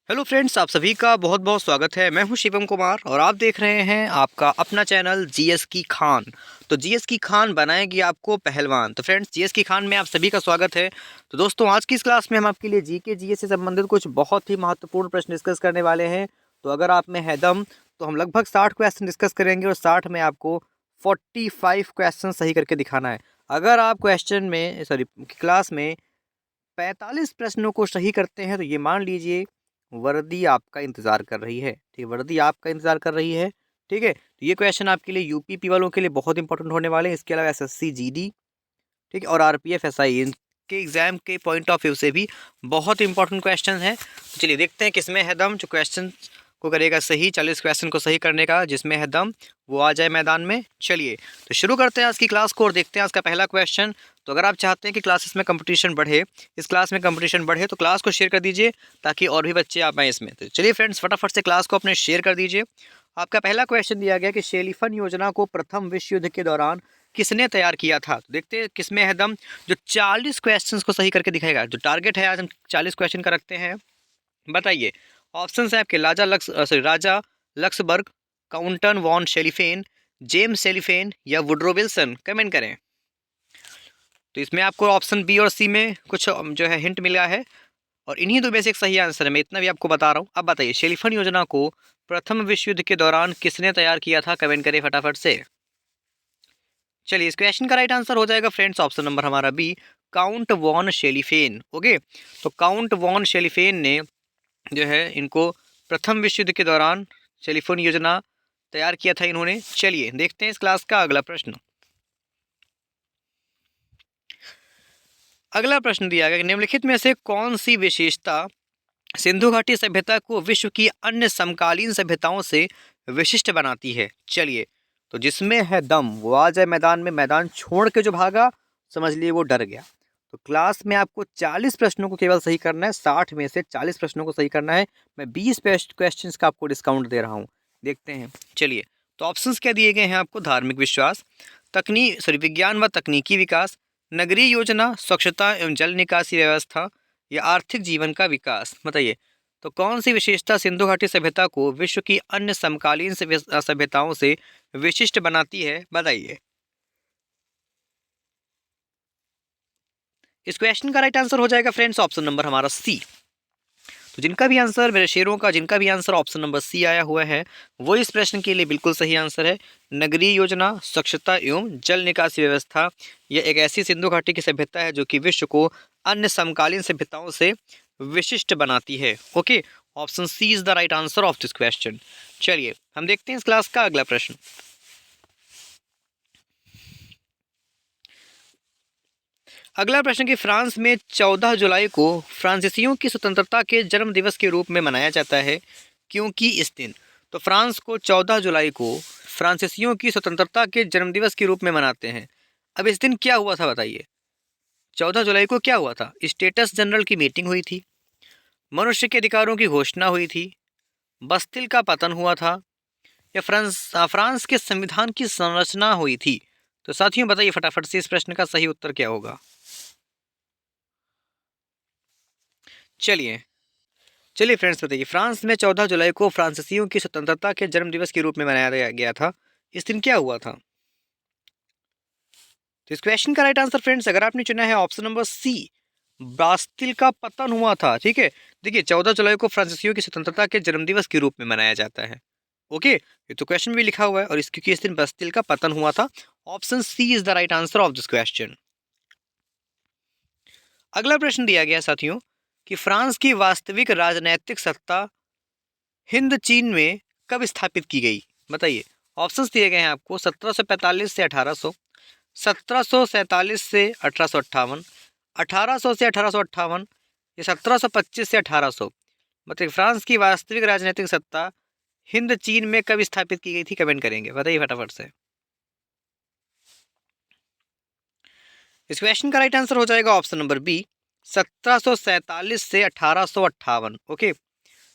Hello friends, आप सभी का बहुत बहुत स्वागत है। मैं हूं शिवम कुमार और आप देख रहे हैं आपका अपना चैनल जीएस की खान। तो जीएस की खान बनाएगी आपको पहलवान। तो फ्रेंड्स, जीएस की खान में आप सभी का स्वागत है। तो दोस्तों, आज की इस क्लास में हम आपके लिए जीके जीएस से संबंधित कुछ बहुत ही महत्वपूर्ण प्रश्न डिस्कस करने वाले हैं। तो अगर आप में है दम तो हम लगभग 60 क्वेश्चन डिस्कस करेंगे और 60 में आपको 45 क्वेश्चन सही करके दिखाना है। अगर आप क्वेश्चन में क्लास में 45 प्रश्नों को सही करते हैं तो ये मान लीजिए वर्दी आपका इंतज़ार कर रही है। ठीक है, वर्दी आपका इंतज़ार कर रही है। ठीक है, तो ये क्वेश्चन आपके लिए यूपीपी वालों के लिए बहुत इंपॉर्टेंट होने वाले हैं। इसके अलावा एसएससी जीडी, ठीक है, और आरपीएफ एसआई, इनके एग्जाम के पॉइंट ऑफ व्यू से भी बहुत इंपॉर्टेंट क्वेश्चन है। तो चलिए देखते हैं किसमें है दम, जो क्वेश्चन को करेगा सही, 40 क्वेश्चन को सही करने का जिसमें है दम वो आ जाए मैदान में। चलिए तो शुरू करते हैं आज की क्लास को और देखते हैं आज का पहला क्वेश्चन। तो अगर आप चाहते हैं कि क्लासेस में कंपटीशन बढ़े, इस क्लास में कंपटीशन बढ़े, तो क्लास को शेयर कर दीजिए ताकि और भी बच्चे आ पाएँ इसमें। तो चलिए फ्रेंड्स, फटाफट से क्लास को अपने शेयर कर दीजिए। आपका पहला क्वेश्चन दिया गया कि शेलिफन योजना को प्रथम विश्व युद्ध के दौरान किसने तैयार किया था। तो देखते हैं किसमें है दम, जो 40 क्वेश्चंस को सही करके दिखाएगा। जो टारगेट है आज हम 40 क्वेश्चन का रखते हैं। बताइए, ऑप्शन है आपके राजा लक्सबर्ग, काउंटन वॉन शेलिफेन, जेम्स शेलिफेन या वुड्रो विल्सन। कमेंट करें। तो इसमें आपको ऑप्शन बी और सी में कुछ जो है हिंट मिला है और इन्हीं दो बेसिक सही आंसर है। मैं इतना भी आपको बता रहा हूँ। अब बताइए, शेलिफन योजना को प्रथम विश्व युद्ध के दौरान किसने तैयार किया था। कमेंट करें फटाफट से। चलिए, इस क्वेश्चन का राइट आंसर हो जाएगा फ्रेंड्स ऑप्शन नंबर हमारा बी, काउंट वॉन शेलिफेन। ओके, तो काउंट वॉन शेलिफेन ने जो है इनको प्रथम विश्व युद्ध के दौरान शेलिफोन योजना तैयार किया था इन्होंने। चलिए देखते हैं इस क्लास का अगला प्रश्न। अगला प्रश्न दिया गया कि निम्नलिखित में से कौन सी विशेषता सिंधु घाटी सभ्यता को विश्व की अन्य समकालीन सभ्यताओं से विशिष्ट बनाती है। चलिए, तो जिसमें है दम वो आ जाए मैदान में। मैदान छोड़ के जो भागा समझ लिए वो डर गया। तो क्लास में आपको 40 प्रश्नों को केवल सही करना है। 60 में से 40 प्रश्नों को सही करना है। मैं 20 क्वेश्चंस का आपको डिस्काउंट दे रहा हूँ। देखते हैं। चलिए, तो ऑप्शंस क्या दिए गए हैं आपको। धार्मिक विश्वास, विज्ञान व तकनीकी विकास, नगरीय योजना, स्वच्छता एवं जल निकासी व्यवस्था या आर्थिक जीवन का विकास। बताइए, तो कौन सी विशेषता सिंधु घाटी सभ्यता को विश्व की अन्य समकालीन सभ्यताओं से विशिष्ट बनाती है। बताइए। इस क्वेश्चन का राइट आंसर हो जाएगा फ्रेंड्स ऑप्शन नंबर हमारा सी। तो जिनका भी आंसर, मेरे शेरों का जिनका भी आंसर ऑप्शन नंबर सी आया हुआ है वो इस प्रश्न के लिए बिल्कुल सही आंसर है। नगरीय योजना, स्वच्छता एवं जल निकासी व्यवस्था, यह एक ऐसी सिंधु घाटी की सभ्यता है जो कि विश्व को अन्य समकालीन सभ्यताओं से विशिष्ट बनाती है। Okay, option C is the right answer of this question. चलिए हम देखते हैं इस क्लास का अगला प्रश्न। अगला प्रश्न कि फ्रांस में 14 जुलाई को फ्रांसीसियों की स्वतंत्रता के जन्म दिवस के रूप में मनाया जाता है, क्योंकि इस दिन, तो फ्रांस को 14 जुलाई को फ्रांसीसियों की स्वतंत्रता के जन्म दिवस के रूप में मनाते हैं। अब इस दिन क्या हुआ था बताइए। 14 जुलाई को क्या हुआ था। स्टेटस जनरल की मीटिंग हुई थी, मनुष्य के अधिकारों की घोषणा हुई थी, बस्तिल का पतन हुआ था, या फ्रांस के संविधान की संरचना हुई थी। तो साथियों बताइए फटाफट से इस प्रश्न का सही उत्तर क्या होगा। चलिए चलिए फ्रेंड्स, बताइए, फ्रांस में 14 जुलाई को फ्रांसीसियों की स्वतंत्रता के जन्म दिवस के रूप में मनाया गया था। इस दिन क्या हुआ था। तो इस क्वेश्चन का राइट आंसर फ्रेंड्स, अगर आपने चुना है ऑप्शन नंबर सी, बास्तिल का पतन हुआ था। ठीक है, देखिए 14 जुलाई को फ्रांसीसियों की स्वतंत्रता के जन्म दिवस के रूप में मनाया जाता है। ओके, ये तो क्वेश्चन भी लिखा हुआ है और क्योंकि इस दिन बास्तिल का पतन हुआ था। Option C is the right answer of this question. अगला प्रश्न दिया गया साथियों कि फ्रांस की वास्तविक राजनैतिक सत्ता हिंद चीन में कब स्थापित की गई। बताइए, ऑप्शंस दिए गए हैं आपको 1745 से 1800, 1747 से 1858, 1800 से 1858 या 1725 से 1800। मतलब फ्रांस की वास्तविक राजनीतिक सत्ता हिंद चीन में कब स्थापित की गई थी। कमेंट करेंगे, बताइए फटाफट से। इस क्वेश्चन का राइट आंसर हो जाएगा ऑप्शन नंबर बी, 1747 से 1858। ओके,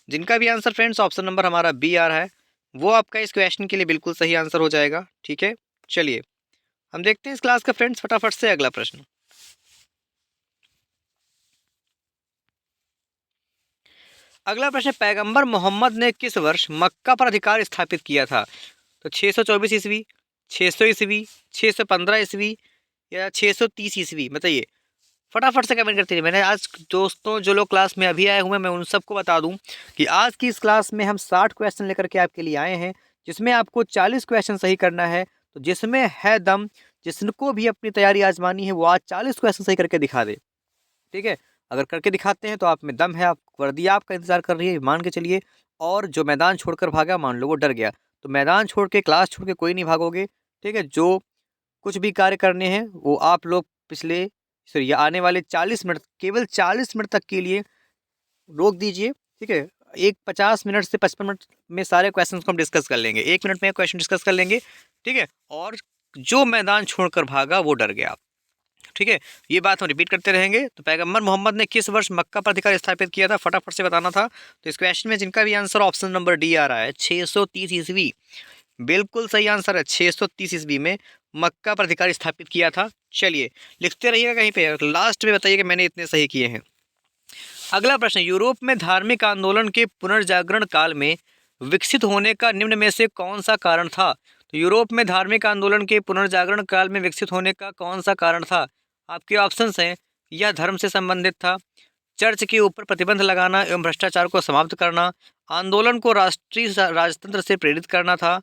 जिनका भी आंसर फ्रेंड्स ऑप्शन नंबर हमारा बी आ रहा है वो आपका इस क्वेश्चन के लिए बिल्कुल सही आंसर हो जाएगा। ठीक है, चलिए हम देखते हैं इस क्लास का फ्रेंड्स फटाफट से अगला प्रश्न। अगला प्रश्न, पैगंबर मोहम्मद ने किस वर्ष मक्का पर अधिकार स्थापित किया था? तो 624 ईस्वी, 600 ईस्वी, 615 ईस्वी या 630 ईस्वी, बताइए फटाफट से कमेंट करते रहिए। मैंने आज दोस्तों जो लोग क्लास में अभी आए हुए हैं मैं उन सबको बता दूं कि आज की इस क्लास में हम 60 क्वेश्चन लेकर के आपके लिए आए हैं, जिसमें आपको 40 क्वेश्चन सही करना है। तो जिसमें है दम, जिसको भी अपनी तैयारी आजमानी है वो आज 40 क्वेश्चन सही करके दिखा दे। ठीक है, अगर करके दिखाते हैं तो आप में दम है, आप वर्दी आपका इंतजार कर रही है, मान के चलिए। और जो मैदान छोड़कर भागा मान लो वो डर गया, तो मैदान छोड़ के क्लास छोड़ के कोई नहीं भागोगे। ठीक है, जो कुछ भी कार्य करने हैं वो आप लोग पिछले सॉरी आने वाले 40 मिनट, केवल 40 मिनट तक के लिए रोक दीजिए। ठीक है, एक 50 मिनट से 55 मिनट में सारे क्वेश्चंस को हम डिस्कस कर लेंगे, 1 मिनट में क्वेश्चन डिस्कस कर लेंगे। ठीक है, और जो मैदान छोड़कर भागा वो डर गया। ठीक है, ये बात हम रिपीट करते रहेंगे। तो पैगंबर मोहम्मद ने किस वर्ष मक्का पर अधिकार स्थापित किया था, फटाफट से बताना था। तो इस क्वेश्चन में जिनका भी आंसर ऑप्शन नंबर डी आ रहा है 630 ईस्वी, बिल्कुल सही आंसर है। 630 ईस्वी में मक्का पर अधिकार स्थापित किया था। चलिए लिखते रहिएगा कहीं पे, लास्ट में बताइए कि मैंने इतने सही किए हैं। अगला प्रश्न, यूरोप में धार्मिक आंदोलन के पुनर्जागरण काल में विकसित होने का निम्न में से कौन सा कारण था? तो यूरोप में धार्मिक आंदोलन के पुनर्जागरण काल में विकसित होने का कौन सा कारण था? आपके ऑप्शंस हैं, यह धर्म से संबंधित था, चर्च के ऊपर प्रतिबंध लगाना एवं भ्रष्टाचार को समाप्त करना, आंदोलन को राष्ट्रीय राजतंत्र से प्रेरित करना था,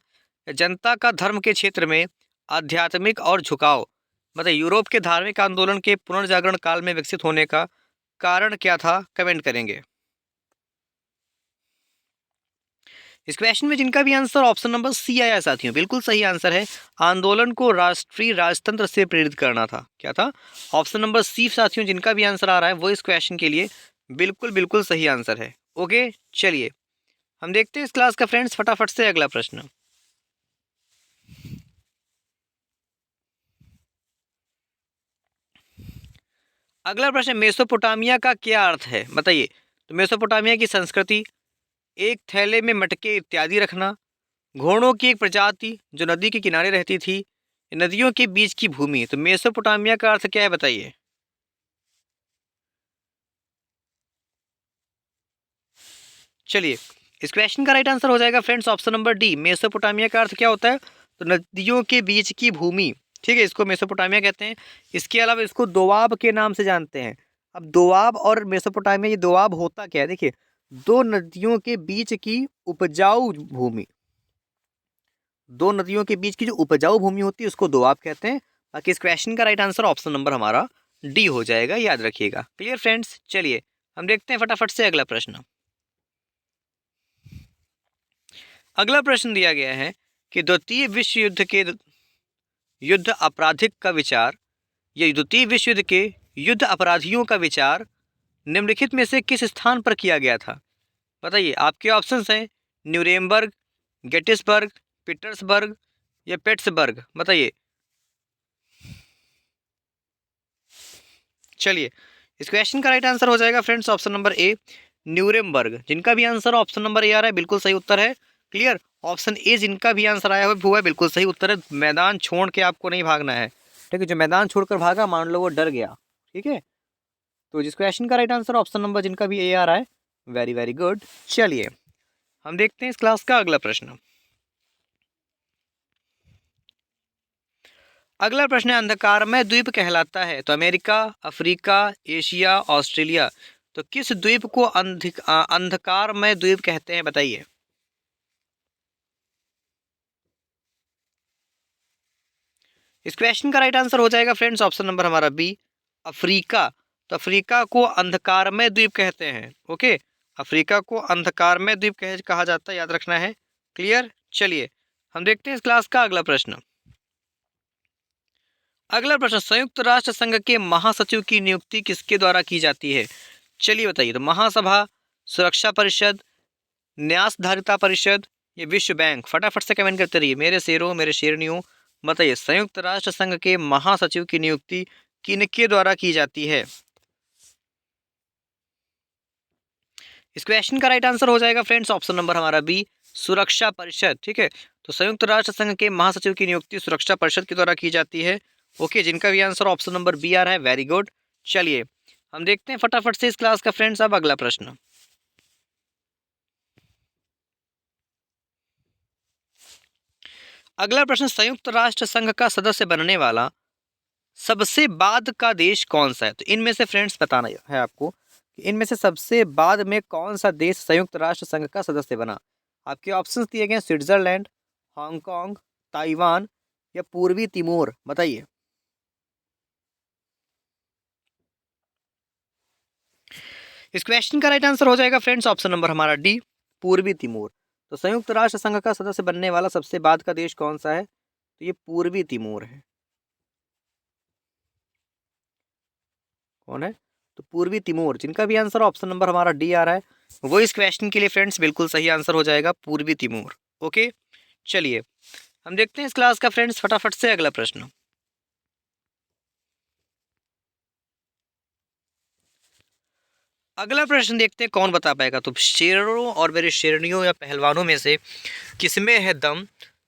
जनता का धर्म के क्षेत्र में आध्यात्मिक और झुकाव। मतलब यूरोप के धार्मिक आंदोलन के पुनर्जागरण काल में विकसित होने का कारण क्या था, कमेंट करेंगे। इस क्वेश्चन में जिनका भी आंसर ऑप्शन नंबर सी आया साथियों, बिल्कुल सही आंसर है। आंदोलन को राष्ट्रीय राजतंत्र से प्रेरित करना था। क्या था? ऑप्शन नंबर सी साथियों, जिनका भी आंसर आ रहा है वो इस क्वेश्चन के लिए बिल्कुल बिल्कुल सही आंसर है। ओके, चलिए हम देखते हैं इस क्लास का फ्रेंड्स फटाफट से अगला प्रश्न। अगला प्रश्न, मेसोपोटामिया का क्या अर्थ है, बताइए। तो मेसोपोटामिया की संस्कृति, एक थैले में मटके इत्यादि रखना, घोड़ों की एक प्रजाति जो नदी के किनारे रहती थी, नदियों के बीच की भूमि। तो मेसोपोटामिया का अर्थ क्या है, बताइए। चलिए इस क्वेश्चन का राइट आंसर हो जाएगा friends option number D. Mesopotamia का अर्थ क्या होता है? तो नदियों के बीच की भूमि। ठीक है, इसको मेसोपोटामिया कहते हैं। इसके अलावा इसको दोआब के नाम से जानते हैं। अब दोआब और मेसोपोटामिया, ये दोआब होता क्या है, देखिए, दो नदियों के बीच की उपजाऊ भूमि, दो नदियों के बीच की जो उपजाऊ भूमि होती है उसको दोआब कहते हैं। बाकी इस क्वेश्चन का राइट आंसर ऑप्शन नंबर हमारा डी हो जाएगा, याद रखिएगा। क्लियर फ्रेंड्स, चलिए हम देखते हैं फटाफट से अगला प्रश्न। अगला प्रश्न दिया गया है कि द्वितीय विश्व युद्ध के युद्ध आपराधिक का विचार, या द्वितीय विश्व युद्ध के युद्ध अपराधियों का विचार निम्नलिखित में से किस स्थान पर किया गया था, बताइए। आपके ऑप्शंस हैं न्यूरेमबर्ग, गेटिसबर्ग, पीटर्सबर्ग या पेट्सबर्ग, बताइए। चलिए इस क्वेश्चन का राइट आंसर हो जाएगा फ्रेंड्स ऑप्शन नंबर ए, न्यूरेमबर्ग। जिनका भी आंसर ऑप्शन नंबर ए आ रहा है बिल्कुल सही उत्तर है। क्लियर, ऑप्शन ए जिनका भी आंसर आया हुआ है बिल्कुल सही उत्तर है। मैदान छोड़ के आपको नहीं भागना है। ठीक है, जो मैदान छोड़कर भागा मान लो वो डर गया। ठीक है, तो जिस क्वेश्चन का राइट आंसर ऑप्शन नंबर जिनका भी ए आ रहा है, वेरी वेरी गुड। चलिए हम देखते हैं इस क्लास का अगला प्रश्न। अगला प्रश्न है, अंधकारमय द्वीप कहलाता है तो अमेरिका, अफ्रीका, एशिया, ऑस्ट्रेलिया। तो किस द्वीप को अंधकारमय द्वीप कहते हैं, बताइए। इस क्वेश्चन का राइट आंसर हो जाएगा फ्रेंड्स ऑप्शन नंबर हमारा बी, अफ्रीका। तो अफ्रीका को अंधकारमय द्वीप कहते हैं। ओके, अफ्रीका को अंधकारमय द्वीप कहा जाता है, याद रखना है। क्लियर, चलिए हम देखते हैं इस क्लास का अगला प्रश्न। अगला प्रश्न, संयुक्त राष्ट्र संघ के महासचिव की नियुक्ति किसके द्वारा की जाती है, चलिए बताइए। तो महासभा, सुरक्षा परिषद, न्यासधारिता परिषद या विश्व बैंक, फटाफट से कमेंट करते रहिए मेरे शेरों मेरे शेरनियों। बताइए संयुक्त राष्ट्र संघ के महासचिव की नियुक्ति किनके द्वारा की जाती है। इस क्वेश्चन का राइट आंसर हो जाएगा फ्रेंड्स ऑप्शन नंबर हमारा बी, सुरक्षा परिषद। ठीक है, तो संयुक्त राष्ट्र संघ के महासचिव की नियुक्ति सुरक्षा परिषद के द्वारा की जाती है। ओके, जिनका भी आंसर ऑप्शन नंबर बी आ रहा है, वेरी गुड। चलिए हम देखते हैं फटाफट से इस क्लास का फ्रेंड्स अब अगला प्रश्न। अगला प्रश्न, संयुक्त राष्ट्र संघ का सदस्य बनने वाला सबसे बाद का देश कौन सा है? तो इनमें से फ्रेंड्स बताना है आपको कि इनमें से सबसे बाद में कौन सा देश संयुक्त राष्ट्र संघ का सदस्य बना। आपके ऑप्शंस दिए गए हैं, स्विट्जरलैंड, हांगकांग, ताइवान या पूर्वी तिमोर। बताइए। इस क्वेश्चन का राइट आंसर हो जाएगा फ्रेंड्स ऑप्शन नंबर हमारा डी, पूर्वी तिमोर। तो संयुक्त राष्ट्र संघ का सदस्य बनने वाला सबसे बाद का देश कौन सा है? तो ये पूर्वी तिमोर है। कौन है? तो पूर्वी तिमोर, जिनका भी आंसर ऑप्शन नंबर हमारा डी आ रहा है, वो इस क्वेश्चन के लिए फ्रेंड्स बिल्कुल सही आंसर हो जाएगा, पूर्वी तिमोर। ओके, चलिए हम देखते हैं इस क्लास का फ्रेंड्स फटाफट से अगला प्रश्न। अगला प्रश्न देखते हैं कौन बता पाएगा। तो शेरों और मेरे शेरनियों या पहलवानों में से किसमें है दम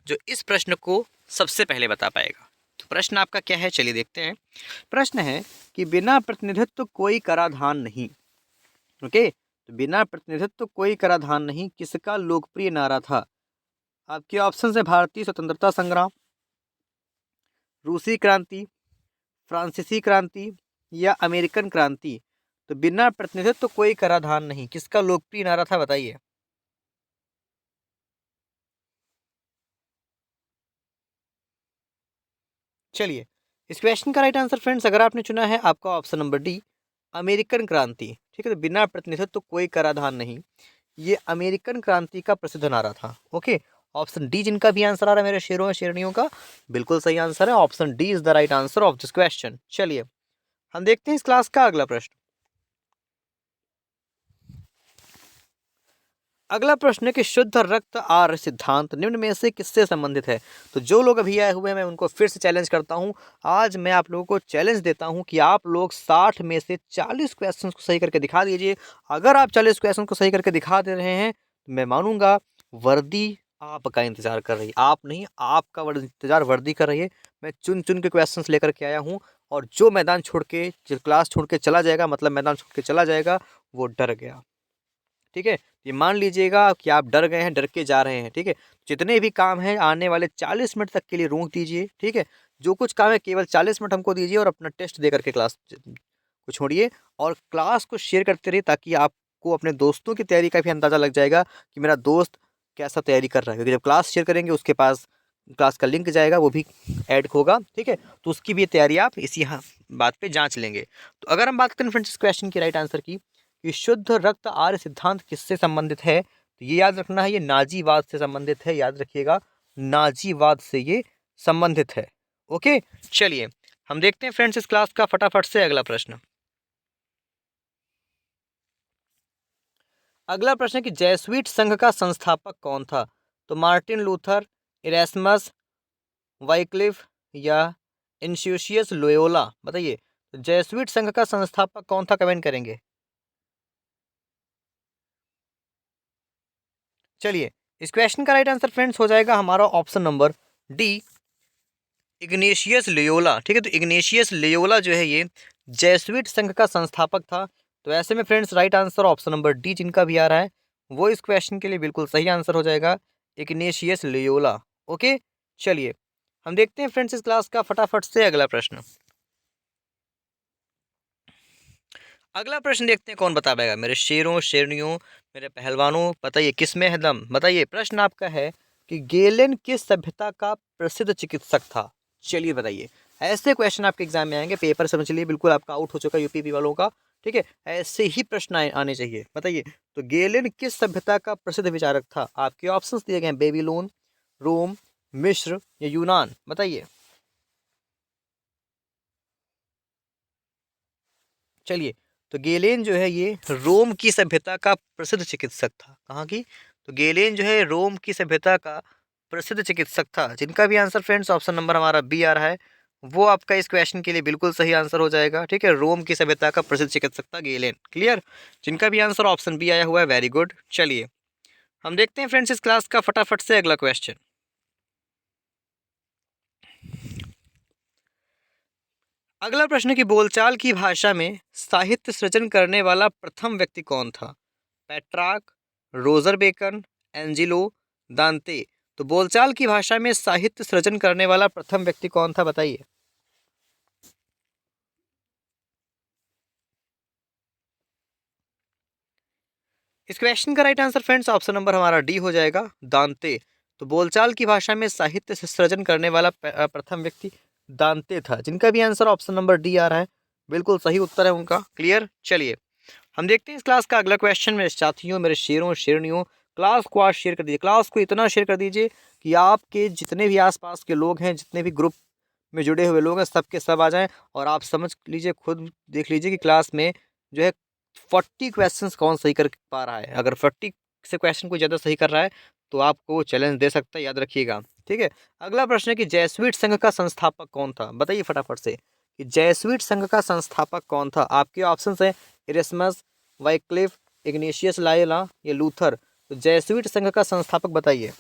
जो इस प्रश्न को सबसे पहले बता पाएगा। तो प्रश्न आपका क्या है, चलिए देखते हैं। प्रश्न है कि बिना प्रतिनिधित्व कोई कराधान नहीं। ओके, तो बिना प्रतिनिधित्व कोई कराधान नहीं किसका लोकप्रिय नारा था? आपके ऑप्शन है भारतीय स्वतंत्रता संग्राम, रूसी क्रांति, फ्रांसीसी क्रांति या अमेरिकन क्रांति। तो बिना प्रतिनिधित्व कोई कराधान नहीं किसका लोकप्रिय नारा था, बताइए। चलिए, इस क्वेश्चन का राइट आंसर फ्रेंड्स अगर आपने चुना है आपका ऑप्शन नंबर डी, अमेरिकन क्रांति। ठीक है, तो बिना प्रतिनिधित्व कोई कराधान नहीं, ये अमेरिकन क्रांति का प्रसिद्ध नारा था। ओके, ऑप्शन डी जिनका भी आंसर आ रहा है मेरे शेरों और शेरनियों का, बिल्कुल सही आंसर है। Option D is the right answer of this question. चलिए हम देखते हैं इस क्लास का अगला प्रश्न। अगला प्रश्न है कि शुद्ध रक्त आर्य सिद्धांत निम्न में से किससे संबंधित है? तो जो लोग अभी आए हुए हैं मैं उनको फिर से चैलेंज करता हूं। आज मैं आप लोगों को चैलेंज देता हूं कि आप लोग 60 में से 40 क्वेश्चंस को सही करके दिखा दीजिए। अगर आप 40 क्वेश्चन को सही करके दिखा दे रहे हैं तो मैं मानूंगा वर्दी आपका इंतजार कर रही है। आप नहीं, आपका इंतजार वर्दी कर रही है। मैं चुन चुन के क्वेश्चन लेकर के आया हूँ, और जो मैदान छोड़ के, जो क्लास छोड़ के चला जाएगा, मतलब मैदान छोड़ के चला जाएगा, वो डर गया। ठीक है, ये मान लीजिएगा कि आप डर गए हैं, डर के जा रहे हैं। ठीक है, जितने भी काम हैं आने वाले 40 मिनट तक के लिए रोक दीजिए। ठीक है, जो कुछ काम है केवल 40 मिनट हमको दीजिए, और अपना टेस्ट दे करके क्लास को छोड़िए और क्लास को शेयर करते रहिए, ताकि आपको अपने दोस्तों की तैयारी का भी अंदाज़ा लग जाएगा कि मेरा दोस्त कैसा तैयारी कर रहा है। क्योंकि जब क्लास शेयर करेंगे उसके पास क्लास का लिंक जाएगा, वो भी ऐड होगा। ठीक है, तो उसकी भी तैयारी आप इसी बात पे जांच लेंगे। तो अगर हम बात करें फ्रेंड्स इस क्वेश्चन की राइट आंसर की कि शुद्ध रक्त आर्य सिद्धांत किससे संबंधित है, तो ये याद रखना है, ये नाजीवाद से संबंधित है। याद रखिएगा, नाजीवाद से ये संबंधित है। ओके, चलिए हम देखते हैं फ्रेंड्स इस क्लास का फटाफट से अगला प्रश्न। अगला प्रश्न है कि जैसुइट संघ का संस्थापक कौन था? तो मार्टिन लूथर, इरेस्मस, वाइक्लिफ या इन्स्यूशियस लोयोला। बताइए, तो जैसुइट संघ का संस्थापक कौन था, कमेंट करेंगे। चलिए, इस क्वेश्चन का राइट आंसर फ्रेंड्स हो जाएगा हमारा option number D, Ignatius Loyola. ठीक है, तो इग्नेशियस लोयोला जो है ये जैसुइट संघ का संस्थापक था। तो ऐसे में friends right answer option number D जिनका भी आ रहा है वो इस क्वेश्चन के लिए बिल्कुल सही आंसर हो जाएगा, इग्नेशियस लोयोला। ओके, चलिए हम देखते हैं फ्रेंड्स इस क्लास का फटाफट से अगला प्रश्न। अगला प्रश्न देखते हैं कौन बता पाएगा, मेरे शेरों शेरनियों, मेरे पहलवानों, बताइए किस में है दम। बताइए, प्रश्न आपका है कि गेलेन किस सभ्यता का प्रसिद्ध चिकित्सक था? चलिए बताइए। ऐसे क्वेश्चन आपके एग्जाम में आएंगे, पेपर समझ लिए बिल्कुल आपका आउट हो चुका यूपीपी वालों का। ठीक है, ऐसे ही प्रश्न आने चाहिए। बताइए, तो गेलेन किस सभ्यता का प्रसिद्ध विचारक था? आपके ऑप्शंस दिए गए हैं, बेबीलोन, रोम, मिस्र या यूनान। बताइए। चलिए, तो गेलेन जो है ये रोम की सभ्यता का प्रसिद्ध चिकित्सक था। कहाँ की? तो गेलेन जो है रोम की सभ्यता का प्रसिद्ध चिकित्सक था। जिनका भी आंसर फ्रेंड्स ऑप्शन नंबर हमारा बी आ रहा है वो आपका इस क्वेश्चन के लिए बिल्कुल सही आंसर हो जाएगा। ठीक है, रोम की सभ्यता का प्रसिद्ध चिकित्सक था गेलेन। क्लियर? जिनका भी आंसर ऑप्शन बी आया हुआ है, वेरी गुड। चलिए हम देखते हैं फ्रेंड्स इस क्लास का फटाफट से अगला क्वेश्चन। अगला प्रश्न की बोलचाल की भाषा में साहित्य सृजन करने वाला प्रथम व्यक्ति कौन था? पेट्रार्क, रोजर बेकन, एंजिलो, दांते। तो बोलचाल की भाषा में साहित्य सृजन करने वाला प्रथम व्यक्ति कौन था, बताइए। इस क्वेश्चन का right answer friends option number हमारा डी हो जाएगा, दांते। तो बोलचाल की भाषा में साहित्य से सृजन करने वाला प्रथम व्यक्ति दांते था, जिनका भी आंसर ऑप्शन नंबर डी आ रहा है, बिल्कुल सही उत्तर है उनका। क्लियर, चलिए हम देखते हैं इस क्लास का अगला क्वेश्चन। मेरे साथियों, मेरे शेरों शेरनियों, क्लास को आज शेयर कर दीजिए, क्लास को इतना शेयर कर दीजिए कि आपके जितने भी आसपास के लोग हैं, जितने भी ग्रुप में जुड़े हुए लोग हैं, सबके सब आ जाएं। और आप समझ लीजिए, खुद देख लीजिए कि क्लास में जो है 40 क्वेश्चंस कौन सही कर पा रहा है। अगर 40 से क्वेश्चन कोई ज़्यादा सही कर रहा है तो आपको वो चैलेंज दे सकता है, याद रखिएगा। ठीक है, अगला प्रश्न है कि जैसविट संघ का संस्थापक कौन था, बताइए फटाफट से कि जैसविट संघ का संस्थापक कौन था। आपके ऑप्शन है इरेस्मस, वाइक्लिफ, इग्नेशियस लायोला या लूथर। तो जैसविट संघ का संस्थापक बताइए।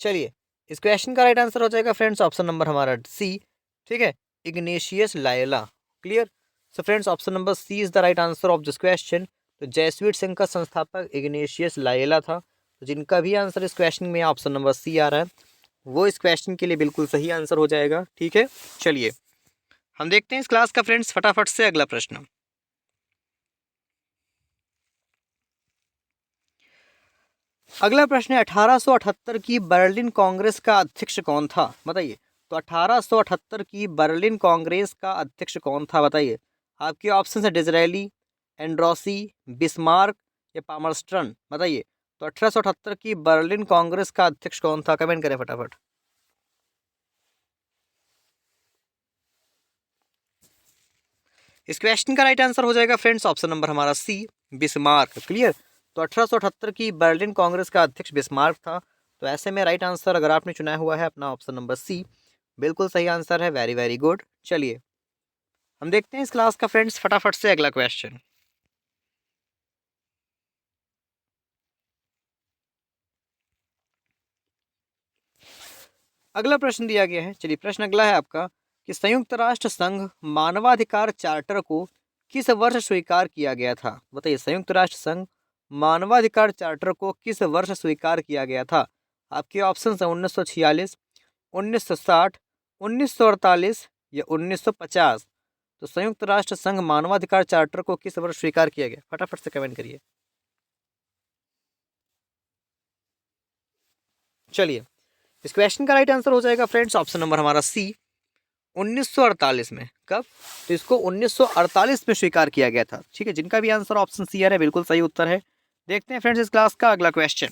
चलिए, इस क्वेश्चन का राइट आंसर हो जाएगा फ्रेंड्स ऑप्शन नंबर हमारा सी। ठीक है, Ignatius Loyola. Clear, so friends option number C is the right answer of this question. तो जैसविट संघ का संस्थापक इग्नेशियस लायोला था। तो जिनका भी आंसर इस क्वेश्चन में ऑप्शन नंबर सी आ रहा है, वो इस क्वेश्चन के लिए बिल्कुल सही आंसर हो जाएगा। ठीक है, चलिए हम देखते हैं इस क्लास का फ्रेंड्स फटाफट से अगला प्रश्न। अगला प्रश्न है 1878 की बर्लिन कांग्रेस का अध्यक्ष कौन था, बताइए। तो 1878 की बर्लिन कांग्रेस का अध्यक्ष कौन था, बताइए। आपके ऑप्शन है डिजरेली, एंड्रोसी, बिस्मार्क या पामरस्टन, बताइए। तो 1878 की बर्लिन कांग्रेस का अध्यक्ष कौन था, कमेंट करें फटाफट। इस क्वेश्चन का राइट आंसर हो जाएगा फ्रेंड्स ऑप्शन नंबर हमारा सी, बिस्मार्क। क्लियर, तो 1878 की बर्लिन कांग्रेस का अध्यक्ष बिस्मार्क था। तो ऐसे में राइट आंसर अगर आपने चुना हुआ है अपना ऑप्शन नंबर सी, बिल्कुल सही आंसर है। Very very good. चलिए हम देखते हैं इस क्लास का फ्रेंड्स फटाफट से अगला क्वेश्चन। अगला प्रश्न दिया गया है, चलिए प्रश्न अगला है आपका कि संयुक्त राष्ट्र संघ मानवाधिकार चार्टर को किस वर्ष स्वीकार किया गया था, बताइए। संयुक्त राष्ट्र संघ मानवाधिकार चार्टर को किस वर्ष स्वीकार किया गया था। आपके ऑप्शन है 1946, 1960, 1948 या 1950। तो संयुक्त राष्ट्र संघ मानवाधिकार चार्टर को किस वर्ष स्वीकार किया गया, फटाफट से कमेंट करिए। चलिए, इस क्वेश्चन का राइट आंसर हो जाएगा फ्रेंड्स ऑप्शन नंबर हमारा सी, 1948 में। कब, तो इसको 1948 में स्वीकार किया गया था। ठीक है, जिनका भी आंसर ऑप्शन सी है बिल्कुल सही उत्तर है। देखते हैं फ्रेंड्स इस क्लास का अगला क्वेश्चन।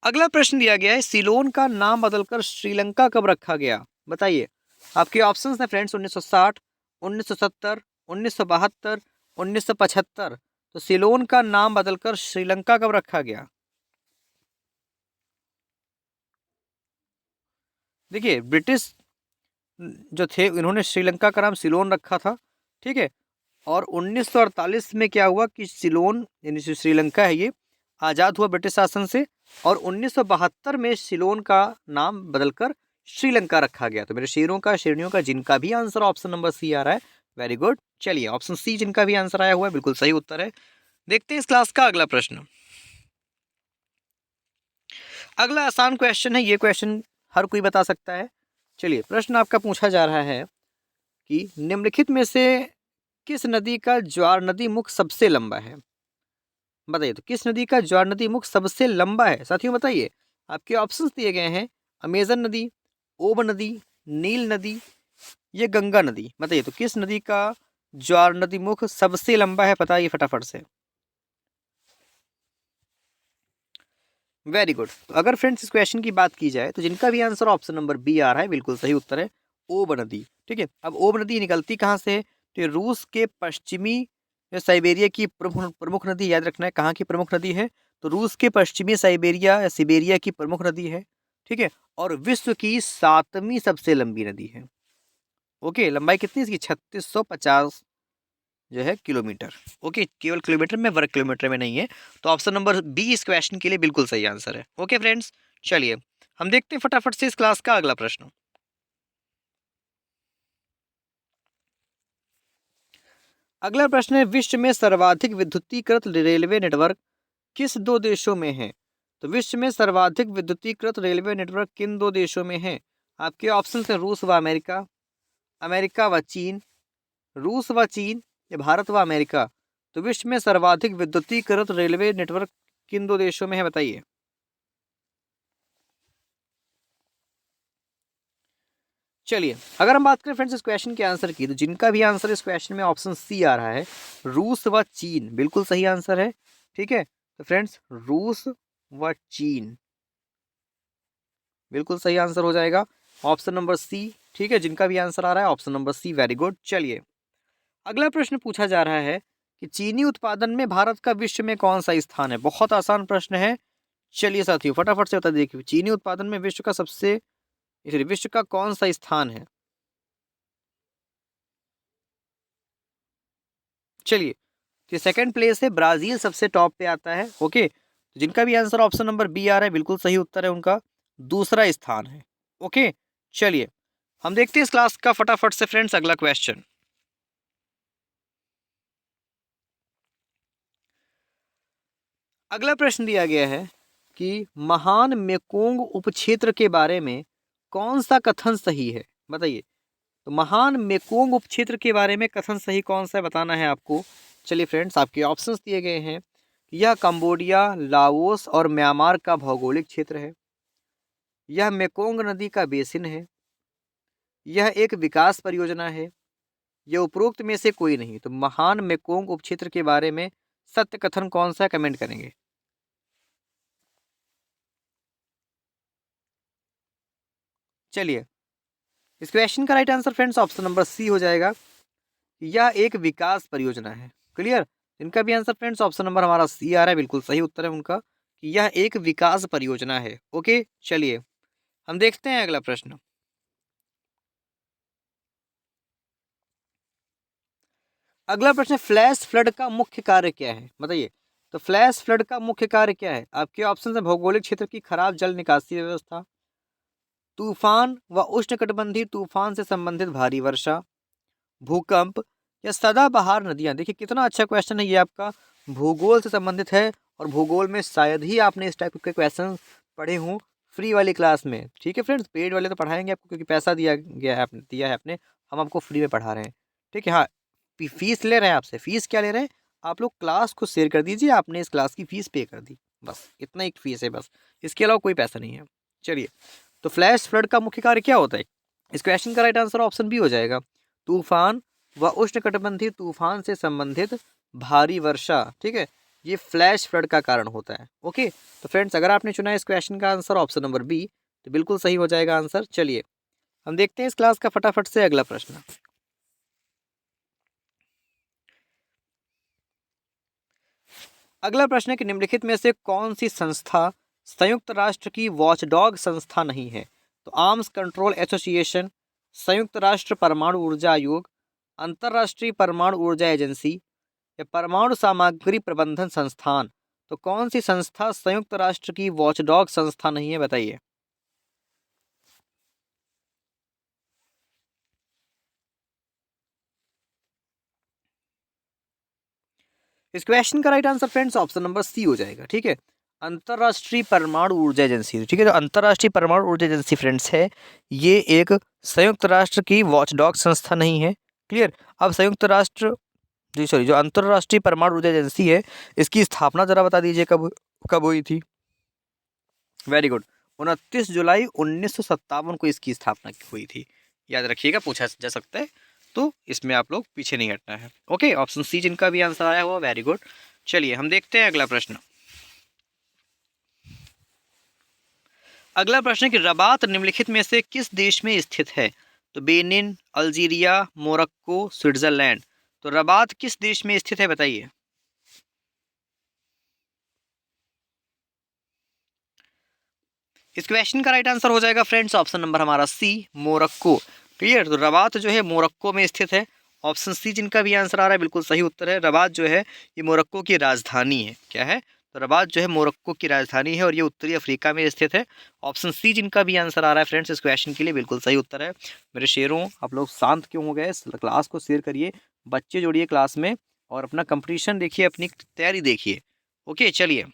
अगला प्रश्न दिया गया है सिलोन का नाम बदलकर श्रीलंका कब रखा गया, बताइए। आपके ऑप्शंस हैं फ्रेंड्स 1960, 1970, 1972, 1975। तो सिलोन का नाम बदलकर श्रीलंका कब रखा गया। देखिए, ब्रिटिश जो थे इन्होंने श्रीलंका का नाम सिलोन रखा था। ठीक है, और 1948 में क्या हुआ कि सिलोन यानी जो श्रीलंका है ये आज़ाद हुआ ब्रिटिश शासन से। और 1972 में सिलोन का नाम बदलकर श्रीलंका रखा गया। तो मेरे शेरों का शेरनियों का जिनका भी आंसर ऑप्शन नंबर सी आ रहा है, वेरी गुड। चलिए ऑप्शन सी जिनका भी आंसर आया हुआ है बिल्कुल सही उत्तर है। देखते हैं इस क्लास का अगला प्रश्न। अगला आसान क्वेश्चन है, ये क्वेश्चन हर कोई बता सकता है। चलिए प्रश्न आपका पूछा जा रहा है कि निम्नलिखित में से किस नदी का ज्वार नदी मुख सबसे लंबा है, बताइए। तो किस नदी का ज्वार नदी मुख सबसे लंबा है, साथियों बताइए। आपके ऑप्शंस दिए गए हैं अमेजन नदी, ओब नदी, नील नदी, ये गंगा नदी, बताइए। तो किस नदी का ज्वार नदी मुख सबसे लंबा है, बताइए फटाफट से। Very good. तो अगर फ्रेंड्स इस क्वेश्चन की बात की जाए तो जिनका भी आंसर ऑप्शन नंबर बी आ रहा है बिल्कुल सही उत्तर है, ओब नदी। ठीक है, अब ओब नदी निकलती कहाँ से है, तो ये रूस के पश्चिमी जो साइबेरिया की प्रमुख प्रमुख नदी, याद रखना है कहाँ की प्रमुख नदी है, तो रूस के पश्चिमी साइबेरिया या सिबेरिया की प्रमुख नदी है। ठीक है, और विश्व की 7वीं सबसे लंबी नदी है। ओके, लंबाई कितनी है इसकी, 3650 जो है किलोमीटर। ओके, केवल किलोमीटर में, वर्ग किलोमीटर में नहीं है। तो ऑप्शन नंबर बी इस क्वेश्चन के लिए बिल्कुल सही आंसर है। ओके फ्रेंड्स, चलिए हम देखते हैं फटाफट से इस क्लास का अगला प्रश्न। अगला प्रश्न है, विश्व में सर्वाधिक विद्युतीकृत रेलवे नेटवर्क किस दो देशों में है? तो विश्व में सर्वाधिक विद्युतीकृत रेलवे नेटवर्क किन दो देशों में है? आपके ऑप्शन है रूस व अमेरिका, अमेरिका व चीन, रूस व चीन या भारत व अमेरिका। तो विश्व में सर्वाधिक विद्युतीकृत रेलवे नेटवर्क किन दो देशों में है, बताइए। चलिए, अगर हम बात करें फ्रेंड्स इस क्वेश्चन के आंसर की, तो जिनका भी आंसर इस क्वेश्चन में ऑप्शन सी आ रहा है, रूस व चीन, बिल्कुल सही आंसर है। ठीक है, तो फ्रेंड्स रूस व चीन बिल्कुल सही आंसर हो जाएगा, ऑप्शन नंबर सी। ठीक है, जिनका भी आंसर आ रहा है option number C, very good. चलिए, अगला प्रश्न पूछा जा रहा है कि चीनी उत्पादन में भारत का विश्व में कौन सा स्थान है? बहुत आसान प्रश्न है। चलिए साथियों, फटाफट से बता देखिए, चीनी उत्पादन में विश्व का कौन सा स्थान है? चलिए, तो सेकंड प्लेस है, ब्राजील सबसे टॉप पे आता है। ओके, तो जिनका भी आंसर ऑप्शन नंबर बी आ रहा है, बिल्कुल सही उत्तर है उनका, दूसरा स्थान है। ओके, चलिए हम देखते हैं इस क्लास का फटाफट से फ्रेंड्स अगला क्वेश्चन। अगला प्रश्न दिया गया है कि महान मेकोंग उपक्षेत्र के बारे में कौन सा कथन सही है, बताइए। तो महान मेकोंग उपक्षेत्र के बारे में कथन सही कौन सा है, बताना है आपको। चलिए फ्रेंड्स, आपके ऑप्शंस दिए गए हैं। यह कंबोडिया, लाओस और म्यांमार का भौगोलिक क्षेत्र है, यह मेकोंग नदी का बेसिन है, यह एक विकास परियोजना है, यह उपरोक्त में से कोई नहीं। तो महान मेकोंग उपक्षेत्र के बारे में सत्य कथन कौन सा है, कमेंट करेंगे। चलिए, इस क्वेश्चन का right answer friends option number C हो जाएगा, यह एक विकास परियोजना है। क्लियर, इनका भी आंसर फ्रेंड्स ऑप्शन नंबर हमारा सी आ रहा है, बिल्कुल सही उत्तर है उनका कि यह एक विकास परियोजना है। ओके, चलिए हम देखते हैं अगला प्रश्न। अगला प्रश्न, फ्लैश फ्लड का मुख्य कार्य क्या है, बताइए। तो फ्लैश फ्लड का मुख्य कार्य क्या है? आपके ऑप्शन है भौगोलिक क्षेत्र की खराब जल निकासी व्यवस्था, तूफान व उष्णकटिबंधीय तूफान से संबंधित भारी वर्षा, भूकंप या सदाबहार नदियां। देखिए कितना अच्छा क्वेश्चन है ये, आपका भूगोल से संबंधित है, और भूगोल में शायद ही आपने इस टाइप के क्वेश्चन पढ़े हों फ्री वाली क्लास में। ठीक है फ्रेंड्स, पेड वाले तो पढ़ाएंगे आपको, क्योंकि पैसा दिया है आपने, हम आपको फ्री में पढ़ा रहे हैं। ठीक है, हाँ, फीस ले रहे हैं आपसे, फीस क्या ले रहे हैं, आप लोग क्लास को शेयर कर दीजिए, आपने इस क्लास की फीस पे कर दी, बस इतना एक फीस है, बस इसके अलावा कोई पैसा नहीं है। चलिए, तो फ्लैश फ्लड का मुख्य कार्य क्या होता है? इस क्वेश्चन का राइट आंसर ऑप्शन बी हो जाएगा, तूफान व उष्णकटिबंधीय तूफान से संबंधित भारी वर्षा। ठीक है, ये फ्लैश फ्लड का कारण होता है। ओके, तो फ्रेंड्स अगर आपने चुना इस क्वेश्चन का आंसर ऑप्शन नंबर बी, तो बिल्कुल सही हो जाएगा आंसर। चलिए हम देखते हैं इस क्लास का फटाफट से अगला प्रश्न। अगला प्रश्न है कि निम्नलिखित में से कौन सी संस्था संयुक्त राष्ट्र की वॉचडॉग संस्था नहीं है? तो आर्म्स कंट्रोल एसोसिएशन, संयुक्त राष्ट्र परमाणु ऊर्जा आयोग, अंतर्राष्ट्रीय परमाणु ऊर्जा एजेंसी या परमाणु सामग्री प्रबंधन संस्थान। तो कौन सी संस्था संयुक्त राष्ट्र की वॉचडॉग संस्था नहीं है, बताइए। इस क्वेश्चन का right answer friends option number C हो जाएगा। ठीक है, अंतर्राष्ट्रीय परमाणु ऊर्जा एजेंसी। ठीक है, तो अंतर्राष्ट्रीय परमाणु ऊर्जा एजेंसी फ्रेंड्स है, ये एक संयुक्त राष्ट्र की वॉचडॉग संस्था नहीं है। क्लियर, अब संयुक्त राष्ट्र जी सॉरी जो अंतर्राष्ट्रीय परमाणु ऊर्जा एजेंसी है, इसकी स्थापना जरा बता दीजिए कब कब हुई थी। वेरी गुड, 29 जुलाई 1957 को इसकी स्थापना हुई थी, याद रखिएगा, पूछा जा सकता है, तो इसमें आप लोग पीछे नहीं हटना है। ओके, ऑप्शन सी जिनका भी आंसर आया हुआ, वेरी गुड। चलिए हम देखते हैं अगला प्रश्न। अगला प्रश्न है कि रबात निम्नलिखित में से किस देश में स्थित है? तो बेनिन, अल्जीरिया, मोरक्को, स्विट्जरलैंड। तो रबात किस देश में स्थित है, बताइए। इस क्वेश्चन का राइट आंसर हो जाएगा फ्रेंड्स ऑप्शन नंबर हमारा सी, मोरक्को। क्लियर, तो रबात जो है मोरक्को में स्थित है, ऑप्शन सी जिनका भी आंसर आ रहा है बिल्कुल सही उत्तर है। रबात जो है ये मोरक्को की राजधानी है, क्या है? तो रबात जो है मोरक्को की राजधानी है, और ये उत्तरी अफ्रीका में स्थित है। ऑप्शन सी जिनका भी आंसर आ रहा है फ्रेंड्स इस क्वेश्चन के लिए बिल्कुल सही उत्तर है। मेरे शेरों, आप लोग शांत क्यों हो गए? क्लास को शेयर करिए, बच्चे जोड़िए क्लास में और अपना कंपटीशन देखिए, अपनी तैयारी देखिए। ओके, चलिए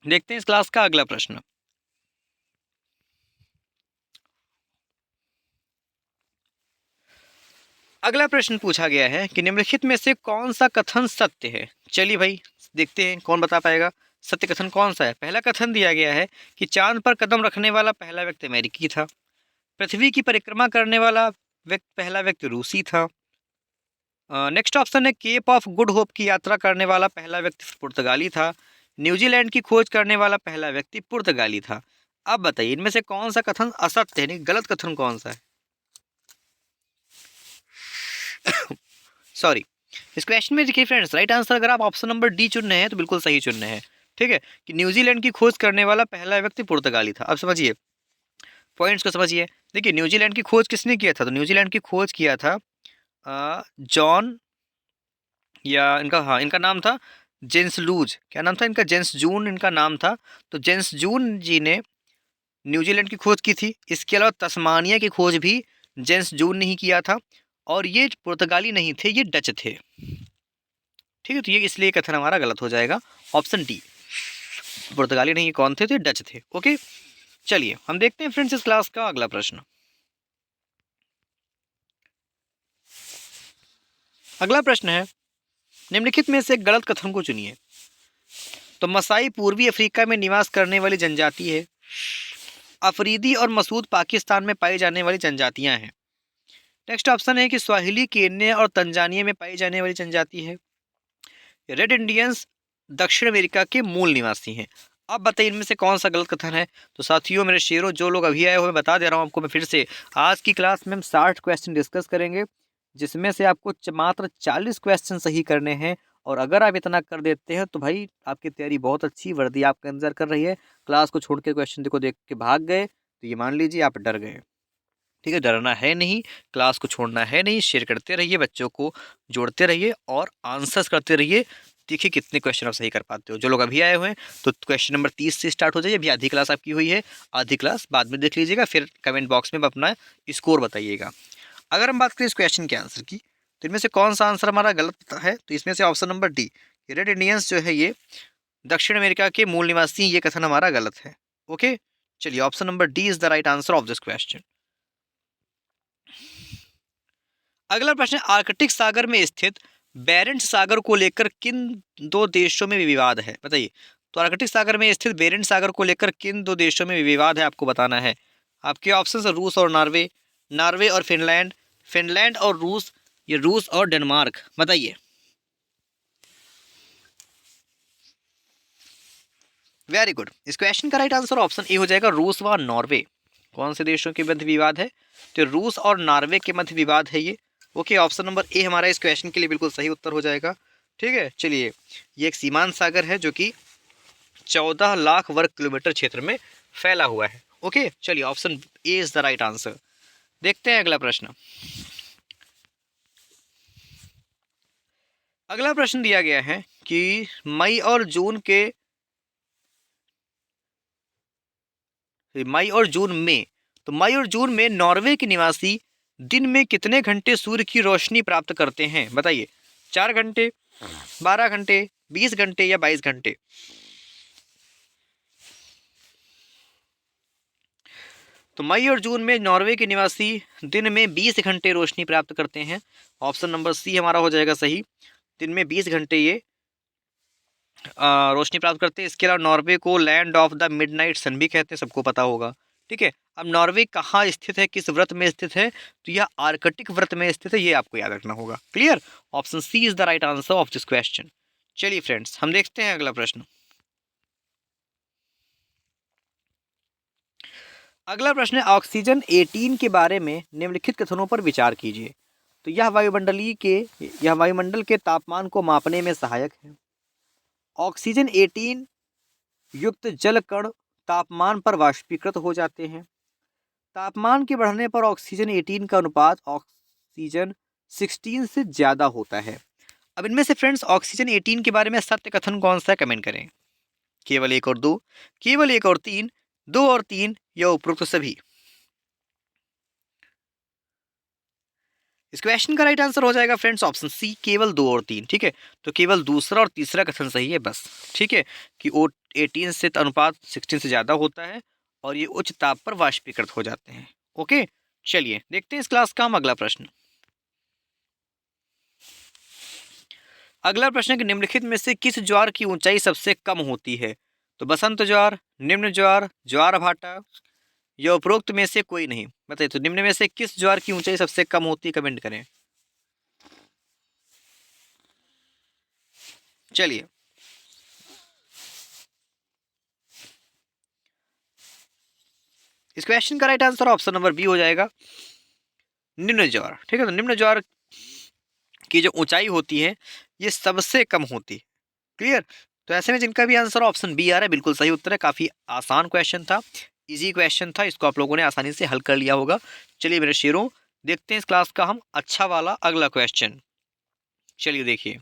देखते हैं इस क्लास का अगला प्रश्न। अगला प्रश्न पूछा गया है कि निम्नलिखित में से कौन सा कथन सत्य है। चलिए भाई देखते हैं कौन बता पाएगा सत्य कथन कौन सा है। पहला कथन दिया गया है कि चांद पर कदम रखने वाला पहला व्यक्ति अमेरिकी था। पृथ्वी की परिक्रमा करने वाला पहला व्यक्ति रूसी था। नेक्स्ट ऑप्शन है केप ऑफ गुड होप की यात्रा करने वाला पहला व्यक्ति पुर्तगाली था। न्यूजीलैंड की खोज करने वाला पहला व्यक्ति पुर्तगाली था। अब बताइए इनमें से कौन सा कथन असत्य है, यानी गलत कथन कौन सा है। सॉरी, इस क्वेश्चन में देखिए फ्रेंड्स, राइट आंसर अगर आप ऑप्शन नंबर डी चुन रहे हैं तो बिल्कुल सही चुन रहे हैं। ठीक है, कि न्यूजीलैंड की खोज करने वाला पहला व्यक्ति पुर्तगाली था। अब समझिए पॉइंट्स को समझिए। देखिए न्यूजीलैंड की खोज किसने किया था, तो न्यूजीलैंड की खोज किया था जॉन, या इनका, हाँ इनका नाम था जेम्स लूज। क्या नाम था इनका, जेम्स जून इनका नाम था। तो जेम्स जून जी ने न्यूजीलैंड की खोज की थी। इसके अलावा तस्मानिया की खोज भी जेम्स जून ने ही किया था। और ये पुर्तगाली नहीं थे, ये डच थे। ठीक है, तो ये इसलिए कथन हमारा गलत हो जाएगा, ऑप्शन डी। पुर्तगाली नहीं, कौन थे, तो डच थे। ओके, चलिए हम देखते हैं फ्रेंड्स इस क्लास का अगला प्रश्न। अगला प्रश्न है निम्नलिखित में से गलत कथन को चुनिए। तो मसाई पूर्वी अफ्रीका में निवास करने वाली जनजाति है। अफरीदी और मसूद पाकिस्तान में पाई जाने वाली जनजातियां हैं। नेक्स्ट ऑप्शन है कि स्वाहिली केन्या और तंजानिया में पाई जाने वाली जनजाति है। रेड इंडियंस दक्षिण अमेरिका के मूल निवासी हैं। अब बताइए इनमें से कौन सा गलत कथन है। तो साथियों मेरे शेरों, जो लोग अभी आए हुए, बता दे रहा हूँ आपको मैं फिर से, आज की क्लास में हम 60 क्वेश्चन डिस्कस करेंगे, जिसमें से आपको मात्र 40 क्वेश्चन सही करने हैं। और अगर आप इतना कर देते हैं तो भाई आपकी तैयारी बहुत अच्छी, वर्दी आपका इंतजार कर रही है। क्लास को छोड़ के क्वेश्चन को देख के भाग गए तो ये मान लीजिए आप डर गए। ठीक है, डरना है नहीं, क्लास को छोड़ना है नहीं, शेयर करते रहिए, बच्चों को जोड़ते रहिए और आंसर्स करते रहिए। देखिए कितने क्वेश्चन आप सही कर पाते हो। जो लोग अभी आए हुए हैं तो क्वेश्चन नंबर 30 से स्टार्ट हो जाइए। अभी आधी क्लास आपकी हुई है, आधी क्लास बाद में देख लीजिएगा, फिर कमेंट बॉक्स में अपना स्कोर बताइएगा। अगर हम बात करें इस क्वेश्चन के आंसर की, तो इनमें से कौन सा आंसर हमारा गलत है, तो इसमें से option number D, red Indians जो है ये दक्षिण अमेरिका के मूल निवासी, ये कथन हमारा गलत है। ओके, चलिए option number D is the right answer of this question. अगला प्रश्न है आर्कटिक सागर में स्थित बेरेंट्स सागर को लेकर किन दो देशों में विवाद है, बताइए। तो आर्कटिक सागर में स्थित बेरेंट्स सागर को लेकर किन दो देशों में विवाद है, आपको बताना है। आपके ऑप्शन है रूस और नॉर्वे, नॉर्वे और फिनलैंड, फिनलैंड और रूस, ये रूस और डेनमार्क, बताइए। वेरी गुड, इस क्वेश्चन का राइट आंसर ऑप्शन ए हो जाएगा, रूस व नॉर्वे। कौन से देशों के मध्य विवाद है, तो रूस और नॉर्वे के मध्य विवाद है ये। ओके, ऑप्शन नंबर ए हमारा इस क्वेश्चन के लिए बिल्कुल सही उत्तर हो जाएगा। ठीक है, चलिए ये एक सीमांत सागर है जो कि 14 लाख वर्ग किलोमीटर क्षेत्र में फैला हुआ है। ओके, चलिए option A is the right answer. देखते हैं अगला प्रश्न। अगला प्रश्न दिया गया है कि मई और जून में, तो मई और जून में नॉर्वे के निवासी दिन में कितने घंटे सूर्य की रोशनी प्राप्त करते हैं, बताइए। 4 घंटे, 12 घंटे, 20 घंटे या 22 घंटे। तो मई और जून में नॉर्वे के निवासी दिन में 20 घंटे रोशनी प्राप्त करते हैं। ऑप्शन नंबर सी हमारा हो जाएगा सही, दिन में 20 घंटे ये रोशनी प्राप्त करते हैं। इसके अलावा नॉर्वे को लैंड ऑफ द मिडनाइट सन भी कहते हैं, सबको पता होगा। ठीक है, अब नॉर्वे कहाँ स्थित है, किस व्रत में स्थित है, तो यह आर्कटिक व्रत में स्थित है, ये आपको याद रखना होगा। Clear, option C is the right answer of this question. चलिए फ्रेंड्स हम देखते हैं अगला प्रश्न। अगला प्रश्न है ऑक्सीजन 18 के बारे में निम्नलिखित कथनों पर विचार कीजिए। तो यह वायुमंडल के तापमान को मापने में सहायक है। ऑक्सीजन 18 युक्त जल कण तापमान पर वाष्पीकृत हो जाते हैं। तापमान के बढ़ने पर ऑक्सीजन 18 का अनुपात ऑक्सीजन 16 से ज़्यादा होता है। अब इनमें से फ्रेंड्स ऑक्सीजन 18 के बारे में सत्य कथन कौन सा है, कमेंट करें। केवल 1 और 2, केवल 1 और 3, 2 और 3 या उपरोक्त सभी। इस क्वेश्चन का राइट आंसर हो जाएगा फ्रेंड्स ऑप्शन सी, केवल 2 और 3। ठीक है, तो केवल दूसरा और तीसरा कथन सही है बस। ठीक है, कि ओ 18 से अनुपात 16 से ज़्यादा होता है और ये उच्च ताप पर वाष्पीकृत हो जाते हैं। ओके, चलिए देखते हैं इस क्लास का हम अगला प्रश्न। अगला प्रश्न है कि निम्नलिखित में से किस ज्वार की ऊंचाई सबसे कम होती है? तो बसंत ज्वार, निम्न ज्वार, ज्वार भाटा या उपरोक्त में से कोई नहीं। बताइए, तो निम्न में से किस ज्वार की ऊंचाई सबसे कम होती है? कमेंट करें। चलिए, इस क्वेश्चन का right answer option number B हो जाएगा, निम्न ज्वार। ठीक है, तो निम्न ज्वार की जो ऊंचाई होती है ये सबसे कम होती है। क्लियर? तो ऐसे में जिनका भी आंसर ऑप्शन बी आ रहा है बिल्कुल सही उत्तर है। काफी आसान क्वेश्चन था, इजी क्वेश्चन था, इसको आप लोगों ने आसानी से हल कर लिया होगा। चलिए मेरे शेरों, देखते हैं इस क्लास का हम अच्छा वाला अगला क्वेश्चन। चलिए देखिए,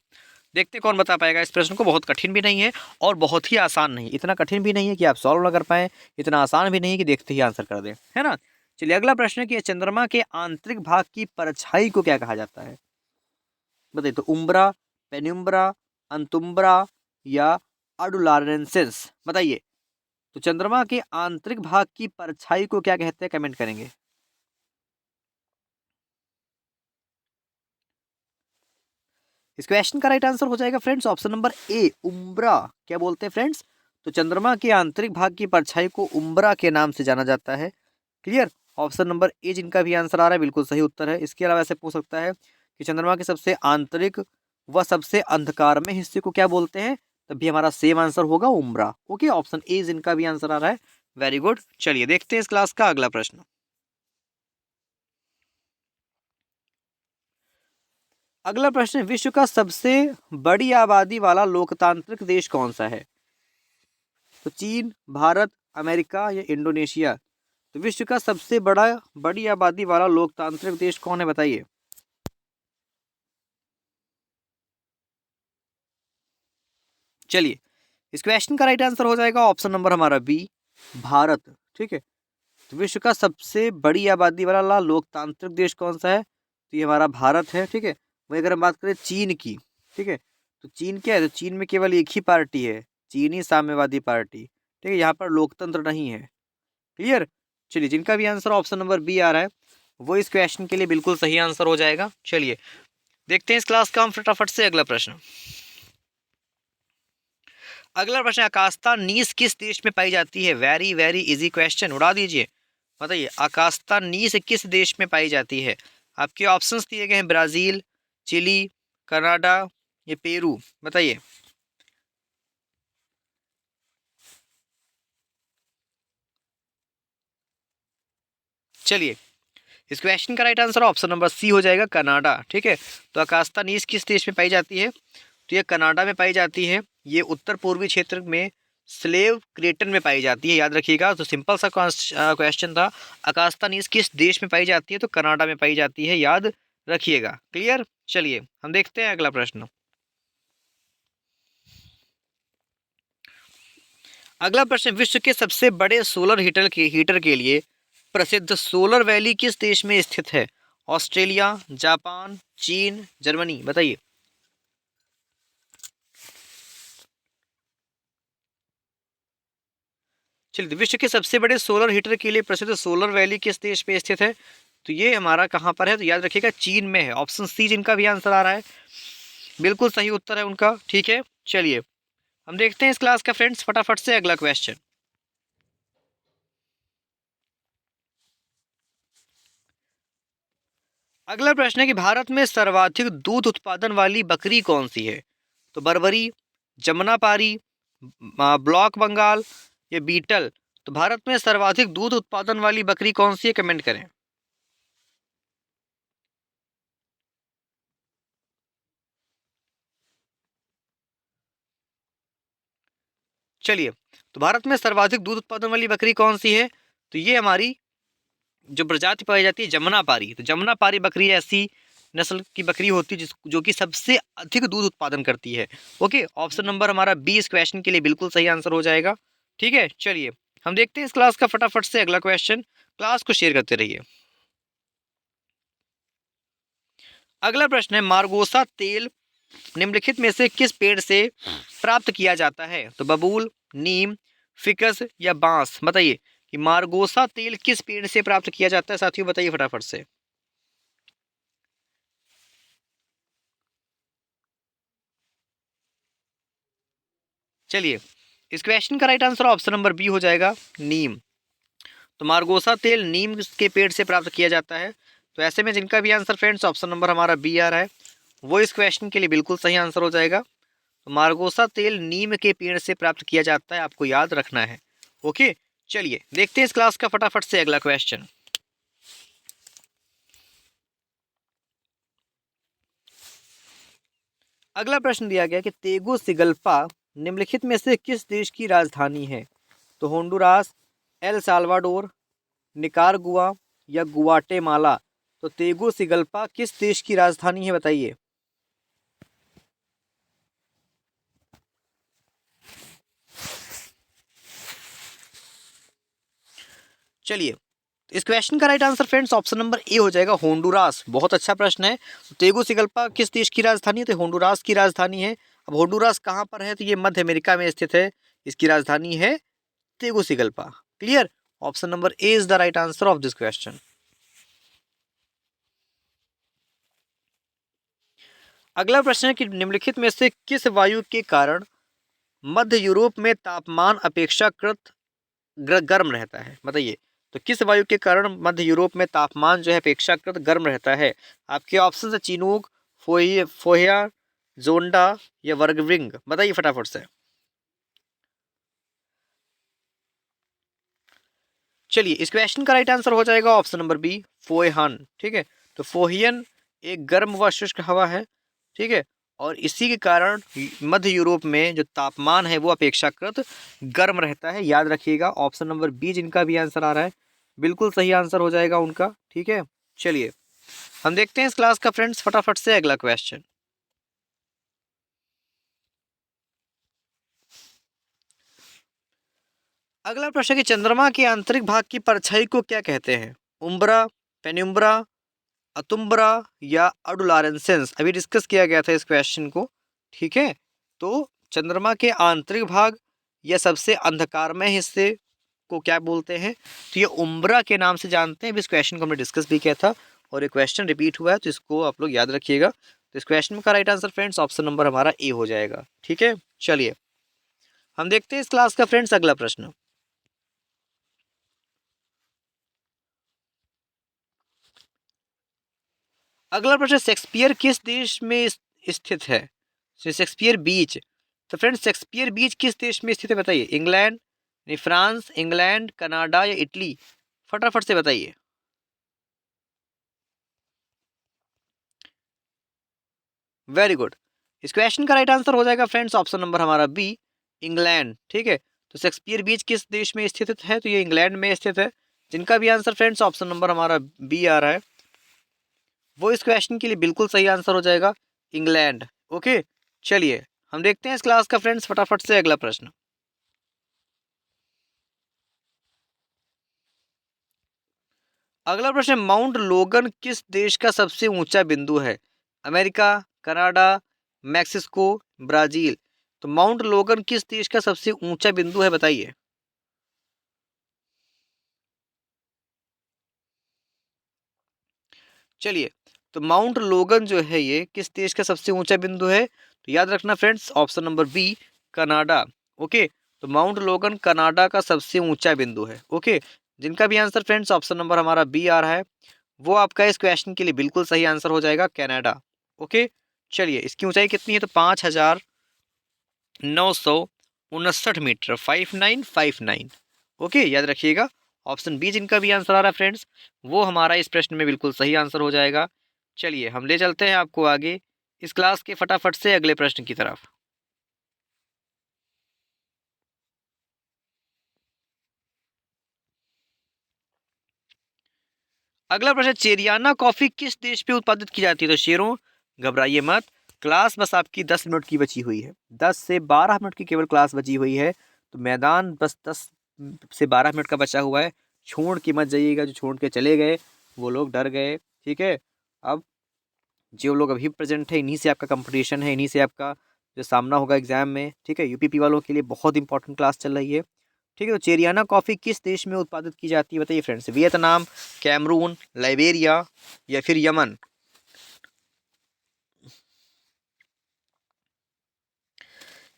देखते हैं कौन बता पाएगा इस प्रश्न को। बहुत कठिन भी नहीं है और बहुत ही आसान नहीं, इतना कठिन भी नहीं है कि आप सॉल्व ना कर पाए, इतना आसान भी नहीं है कि देखते ही आंसर कर दें, है ना। चलिए अगला प्रश्न है कि चंद्रमा के आंतरिक भाग की परछाई को क्या कहा जाता है? बताइए, तो उम्ब्रा, पेन्युम्ब्रा, अंतुम्ब्रा या अडुलारेंसिस। बताइए, तो चंद्रमा के आंतरिक भाग की परछाई को क्या कहते हैं? कमेंट करेंगे। इस क्वेश्चन का राइट आंसर हो जाएगा फ्रेंड्स ऑप्शन नंबर ए, उम्ब्रा। क्या बोलते हैं फ्रेंड्स? तो चंद्रमा के आंतरिक भाग की परछाई को उम्ब्रा के नाम से जाना जाता है। क्लियर? ऑप्शन नंबर ए जिनका भी आंसर आ रहा है बिल्कुल सही उत्तर है। इसके अलावा ऐसे पूछ सकता है कि चंद्रमा के सबसे आंतरिक व सबसे अंधकार में हिस्से को क्या बोलते हैं? तब भी हमारा सेम आंसर होगा उम्ब्रा। ओके, ऑप्शन ए जिनका भी आंसर आ रहा है, वेरी गुड। चलिए देखते हैं इस क्लास का अगला प्रश्न। अगला प्रश्न, विश्व का सबसे बड़ी आबादी वाला लोकतांत्रिक देश कौन सा है? तो चीन, भारत, अमेरिका या इंडोनेशिया। तो विश्व का सबसे बड़ी आबादी वाला लोकतांत्रिक देश कौन है? बताइए। चलिए, इस क्वेश्चन का राइट आंसर हो जाएगा ऑप्शन नंबर हमारा बी, भारत। ठीक है, तो विश्व का सबसे बड़ी आबादी वाला लोकतांत्रिक देश कौन सा है? तो ये हमारा भारत है। ठीक है, वही अगर हम बात करें चीन की, ठीक है, तो चीन क्या है? तो चीन में केवल एक ही पार्टी है, चीनी साम्यवादी पार्टी। ठीक है, यहाँ पर लोकतंत्र नहीं है। क्लियर? चलिए, जिनका भी आंसर ऑप्शन नंबर बी आ रहा है वो इस क्वेश्चन के लिए बिल्कुल सही आंसर हो जाएगा। चलिए देखते हैं इस क्लास का हम फटाफट से अगला प्रश्न। अगला प्रश्न, आकास्ता नीस किस देश में पाई जाती है? वेरी वेरी इजी क्वेश्चन, उड़ा दीजिए। बताइए, आकास्ता नीस किस देश में पाई जाती है? आपके ऑप्शंस दिए गए हैं, ब्राजील, चिली, कनाडा या पेरू। बताइए। चलिए, इस क्वेश्चन का right answer option number C हो जाएगा, कनाडा। ठीक है, तो आकास्ता नीस किस देश में पाई जाती है? तो ये कनाडा में पाई जाती है। ये उत्तर पूर्वी क्षेत्र में स्लेव क्रेटन में पाई जाती है, याद रखिएगा। तो सिंपल सा क्वेश्चन था, आकास्ता नीस किस देश में पाई जाती है? तो कनाडा में पाई जाती है, याद रखिएगा। क्लियर? चलिए हम देखते हैं अगला प्रश्न। अगला प्रश्न, विश्व के सबसे बड़े सोलर हीटर के लिए प्रसिद्ध सोलर वैली किस देश में स्थित है? ऑस्ट्रेलिया, जापान, चीन, जर्मनी। बताइए। चलिए, विश्व के सबसे बड़े सोलर हीटर के लिए प्रसिद्ध सोलर वैली किस देश में स्थित है? तो ये हमारा कहाँ पर है? तो याद रखिएगा, चीन में है। ऑप्शन सी जिनका भी आंसर आ रहा है बिल्कुल सही उत्तर है उनका। ठीक है, चलिए हम देखते हैं इस क्लास का फ्रेंड्स फटाफट से अगला क्वेश्चन। अगला प्रश्न है कि भारत में सर्वाधिक दूध उत्पादन वाली बकरी कौन सी है? तो बर्बरी, जमुनापारी, ब्लॉक बंगाल या बीटल। तो भारत में सर्वाधिक दूध उत्पादन वाली बकरी कौन सी है? कमेंट करें। चलिए, तो भारत में सर्वाधिक दूध उत्पादन वाली बकरी कौन सी है? तो ये हमारी जो प्रजाति पाई जाती है जमुनापारी। तो जमुनापारी बकरी ऐसी नस्ल की बकरी होती है जो कि सबसे अधिक दूध उत्पादन करती है। ओके, ऑप्शन नंबर हमारा बी इस क्वेश्चन के लिए बिल्कुल सही आंसर हो जाएगा। ठीक है, चलिए हम देखते हैं इस क्लास का फटाफट से अगला क्वेश्चन। क्लास को शेयर करते रहिए। अगला प्रश्न है, मार्गोसा तेल निम्नलिखित में से किस पेड़ से प्राप्त किया जाता है? तो बबूल, नीम, फिकस या बांस। बताइए कि मार्गोसा तेल किस पेड़ से प्राप्त किया जाता है साथियों, बताइए फटाफट से। चलिए, इस क्वेश्चन का right answer option number B हो जाएगा, नीम। तो मार्गोसा तेल नीम के पेड़ से प्राप्त किया जाता है। तो ऐसे में जिनका भी आंसर फ्रेंड्स ऑप्शन नंबर हमारा बी आ रहा है, वो इस क्वेश्चन के लिए बिल्कुल सही आंसर हो जाएगा। तो मार्गोसा तेल नीम के पेड़ से प्राप्त किया जाता है, आपको याद रखना है। ओके, चलिए देखते हैं इस क्लास का फटाफट से अगला क्वेश्चन। अगला प्रश्न दिया गया कि तेगुसिगल्पा निम्नलिखित में से किस देश की राजधानी है? तो होंडुरास, एल साल्वाडोर, निकारागुआ या गुआटेमाला। तो तेगुसिगल्पा किस देश की राजधानी है, बताइए। चलिए, इस क्वेश्चन का right answer friends option number ए हो जाएगा, होंडुरास। बहुत अच्छा प्रश्न है। तो तेगुसिगल्पा किस देश की राजधानी है? तो होंडुरास की राजधानी है। अब होंडुरास कहाँ पर है? तो ये मध्य अमेरिका में स्थित है। इसकी राजधानी है Tegucigalpa. Clear? Option number A is the right answer of this question. अगला प्रश्न है कि निम्नलिखित में से किस वायु के कारण मध्य यूरोप में तापमान अपेक्षाकृत गर्म रहता है? बताइए। तो किस वायु के कारण मध्य यूरोप में तापमान जो है अपेक्षाकृत गर्म रहता है? आपके ऑप्शन है चिनूक, फोहिया, जोंडा या वर्गविंग। बताइए फटाफट से। चलिए, इस क्वेश्चन का राइट आंसर हो जाएगा ऑप्शन नंबर बी, फोहन। ठीक है, तो फोहियन एक गर्म व शुष्क हवा है। ठीक है, और इसी के कारण मध्य यूरोप में जो तापमान है वो अपेक्षाकृत गर्म रहता है। याद रखिएगा, ऑप्शन नंबर बी जिनका भी आंसर आ रहा है बिल्कुल सही आंसर हो जाएगा उनका। ठीक है, चलिए हम देखते हैं इस क्लास का फ्रेंड्स फटाफट से अगला क्वेश्चन। अगला प्रश्न है कि चंद्रमा के आंतरिक भाग की परछाई को क्या कहते हैं? उम्ब्रा, पेनुम्ब्रा, अतुम्ब्रा या अडुलारेंसेंस। अभी डिस्कस किया गया था इस क्वेश्चन को। ठीक है, तो चंद्रमा के आंतरिक भाग या सबसे अंधकारमय हिस्से को क्या बोलते हैं? तो ये उम्ब्रा के नाम से जानते हैं। इस क्वेश्चन को हमने डिस्कस भी किया था और ये क्वेश्चन रिपीट हुआ है, तो इसको आप लोग याद रखिएगा। तो इस क्वेश्चन का right answer friends option number हमारा ए हो जाएगा। ठीक है, चलिए हम देखते हैं इस क्लास का फ्रेंड्स अगला प्रश्न। अगला प्रश्न, शेक्सपियर किस देश में स्थित है? शेक्सपियर बीच। तो फ्रेंड्स शेक्सपियर बीच किस देश में स्थित है, बताइए। इंग्लैंड, फ्रांस, इंग्लैंड, कनाडा या इटली। फटाफट से बताइए। वेरी गुड, इस क्वेश्चन का राइट आंसर हो जाएगा फ्रेंड्स ऑप्शन नंबर हमारा बी, इंग्लैंड। ठीक है, तो शेक्सपियर बीच किस देश में स्थित है? तो ये इंग्लैंड में स्थित है। जिनका भी आंसर फ्रेंड्स ऑप्शन नंबर हमारा बी आ रहा है, वो इस क्वेश्चन के लिए बिल्कुल सही आंसर हो जाएगा, इंग्लैंड। ओके, चलिए हम देखते हैं इस क्लास का फ्रेंड्स फटाफट से अगला प्रश्न। अगला प्रश्न, माउंट लोगन किस देश का सबसे ऊंचा बिंदु है? America, Canada, Mexico, Brazil. तो माउंट लोगन किस देश का सबसे ऊंचा बिंदु है, बताइए। चलिए, तो माउंट लोगन जो है ये किस देश का सबसे ऊंचा बिंदु है? तो याद रखना friends option number B, Canada. Okay, तो माउंट लोगन कनाडा का सबसे ऊंचा बिंदु है। ओके, जिनका भी आंसर फ्रेंड्स ऑप्शन नंबर हमारा बी आ रहा है, वो आपका इस क्वेश्चन के लिए बिल्कुल सही आंसर हो जाएगा, कनाडा। ओके, चलिए इसकी ऊंचाई कितनी है? तो 5,959 मीटर, 5959। ओके, याद रखिएगा, ऑप्शन बी जिनका भी आंसर आ रहा है फ्रेंड्स, वो हमारा इस प्रश्न में बिल्कुल सही आंसर हो जाएगा। चलिए हम ले चलते हैं आपको आगे इस क्लास के फटाफट से अगले प्रश्न की तरफ। अगला प्रश्न, चेरियाना कॉफी किस देश में उत्पादित की जाती है? तो शेरों, घबराइए मत, क्लास बस आपकी 10 मिनट की बची हुई है। 10 से 12 मिनट की केवल क्लास बची हुई है। तो मैदान बस 10 से 12 मिनट का बचा हुआ है। छोड़ के मत जाइएगा, जो छोड़ के चले गए वो लोग डर गए। ठीक है, अब जो लोग अभी प्रेजेंट है इन्हीं से आपका कंपटीशन है, इन्हीं से आपका जो सामना होगा एग्जाम में, ठीक है। यूपीपी वालों के लिए बहुत इंपॉर्टेंट क्लास चल रही है, ठीक है। तो चेरियाना कॉफ़ी किस देश में उत्पादित की जाती है बताइए फ्रेंड्स? वियतनाम, कैमरून, लाइबेरिया या फिर यमन?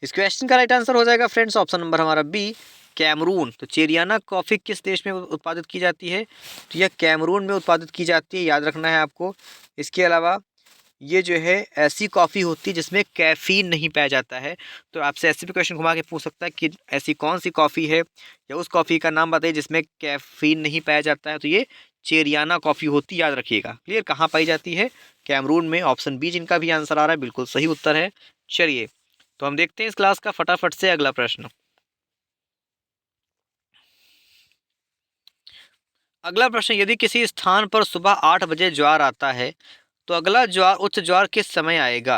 इस क्वेश्चन का राइट आंसर हो जाएगा फ्रेंड्स ऑप्शन नंबर हमारा बी, कैमरून। तो चेरियाना कॉफ़ी किस देश में उत्पादित की जाती है? तो यह कैमरून में उत्पादित की जाती है, याद रखना है आपको। इसके अलावा ये जो है ऐसी कॉफ़ी होती है जिसमें कैफ़ीन नहीं पाया जाता है। तो आपसे ऐसे भी क्वेश्चन घुमा के पूछ सकता है कि ऐसी कौन सी कॉफ़ी है या उस कॉफ़ी का नाम बताइए जिसमें कैफ़ीन नहीं पाया जाता है। तो ये चेरियाना कॉफ़ी होती, याद रखिएगा। क्लियर? कहाँ पाई जाती है? कैमरून में। ऑप्शन बी जिनका भी आंसर आ रहा है बिल्कुल सही उत्तर है। चलिए, तो हम देखते हैं इस क्लास का फटाफट से अगला प्रश्न। अगला प्रश्न, यदि किसी स्थान पर सुबह 8 बजे ज्वार आता है तो अगला ज्वार उच्च ज्वार किस समय आएगा?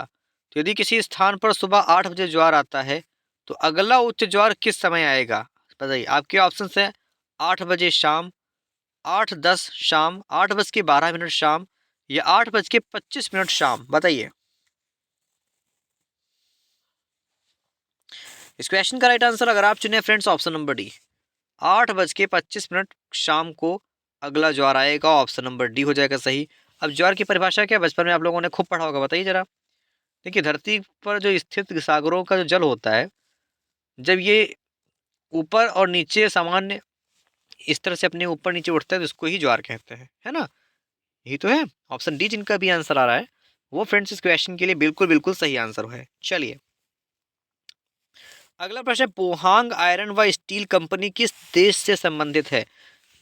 तो यदि किसी स्थान पर सुबह 8 बजे ज्वार आता है तो अगला उच्च ज्वार किस समय आएगा? बताइए। आपके ऑप्शन है 8 बजे शाम, 8:10 शाम, 8:12 शाम या 8:25 शाम। बताइए। इस क्वेश्चन का राइट आंसर अगर आप चुने फ्रेंड्स ऑप्शन नंबर डी, 8:25 शाम को अगला ज्वार आएगा। ऑप्शन नंबर डी हो जाएगा सही। अब ज्वार की परिभाषा क्या, बचपन में आप लोगों ने खूब पढ़ा होगा, बताइए जरा। देखिए, धरती पर जो स्थित सागरों का जो जल होता है, जब ये ऊपर और नीचे सामान्य इस तरह से अपने ऊपर नीचे उठता है तो इसको ही ज्वार कहते हैं, है ना? यही तो है। ऑप्शन डी जिनका भी आंसर आ रहा है वो फ्रेंड्स इस क्वेश्चन के लिए बिल्कुल बिल्कुल सही आंसर है। चलिए, अगला प्रश्न, पोहांग आयरन व स्टील कंपनी किस देश से संबंधित है?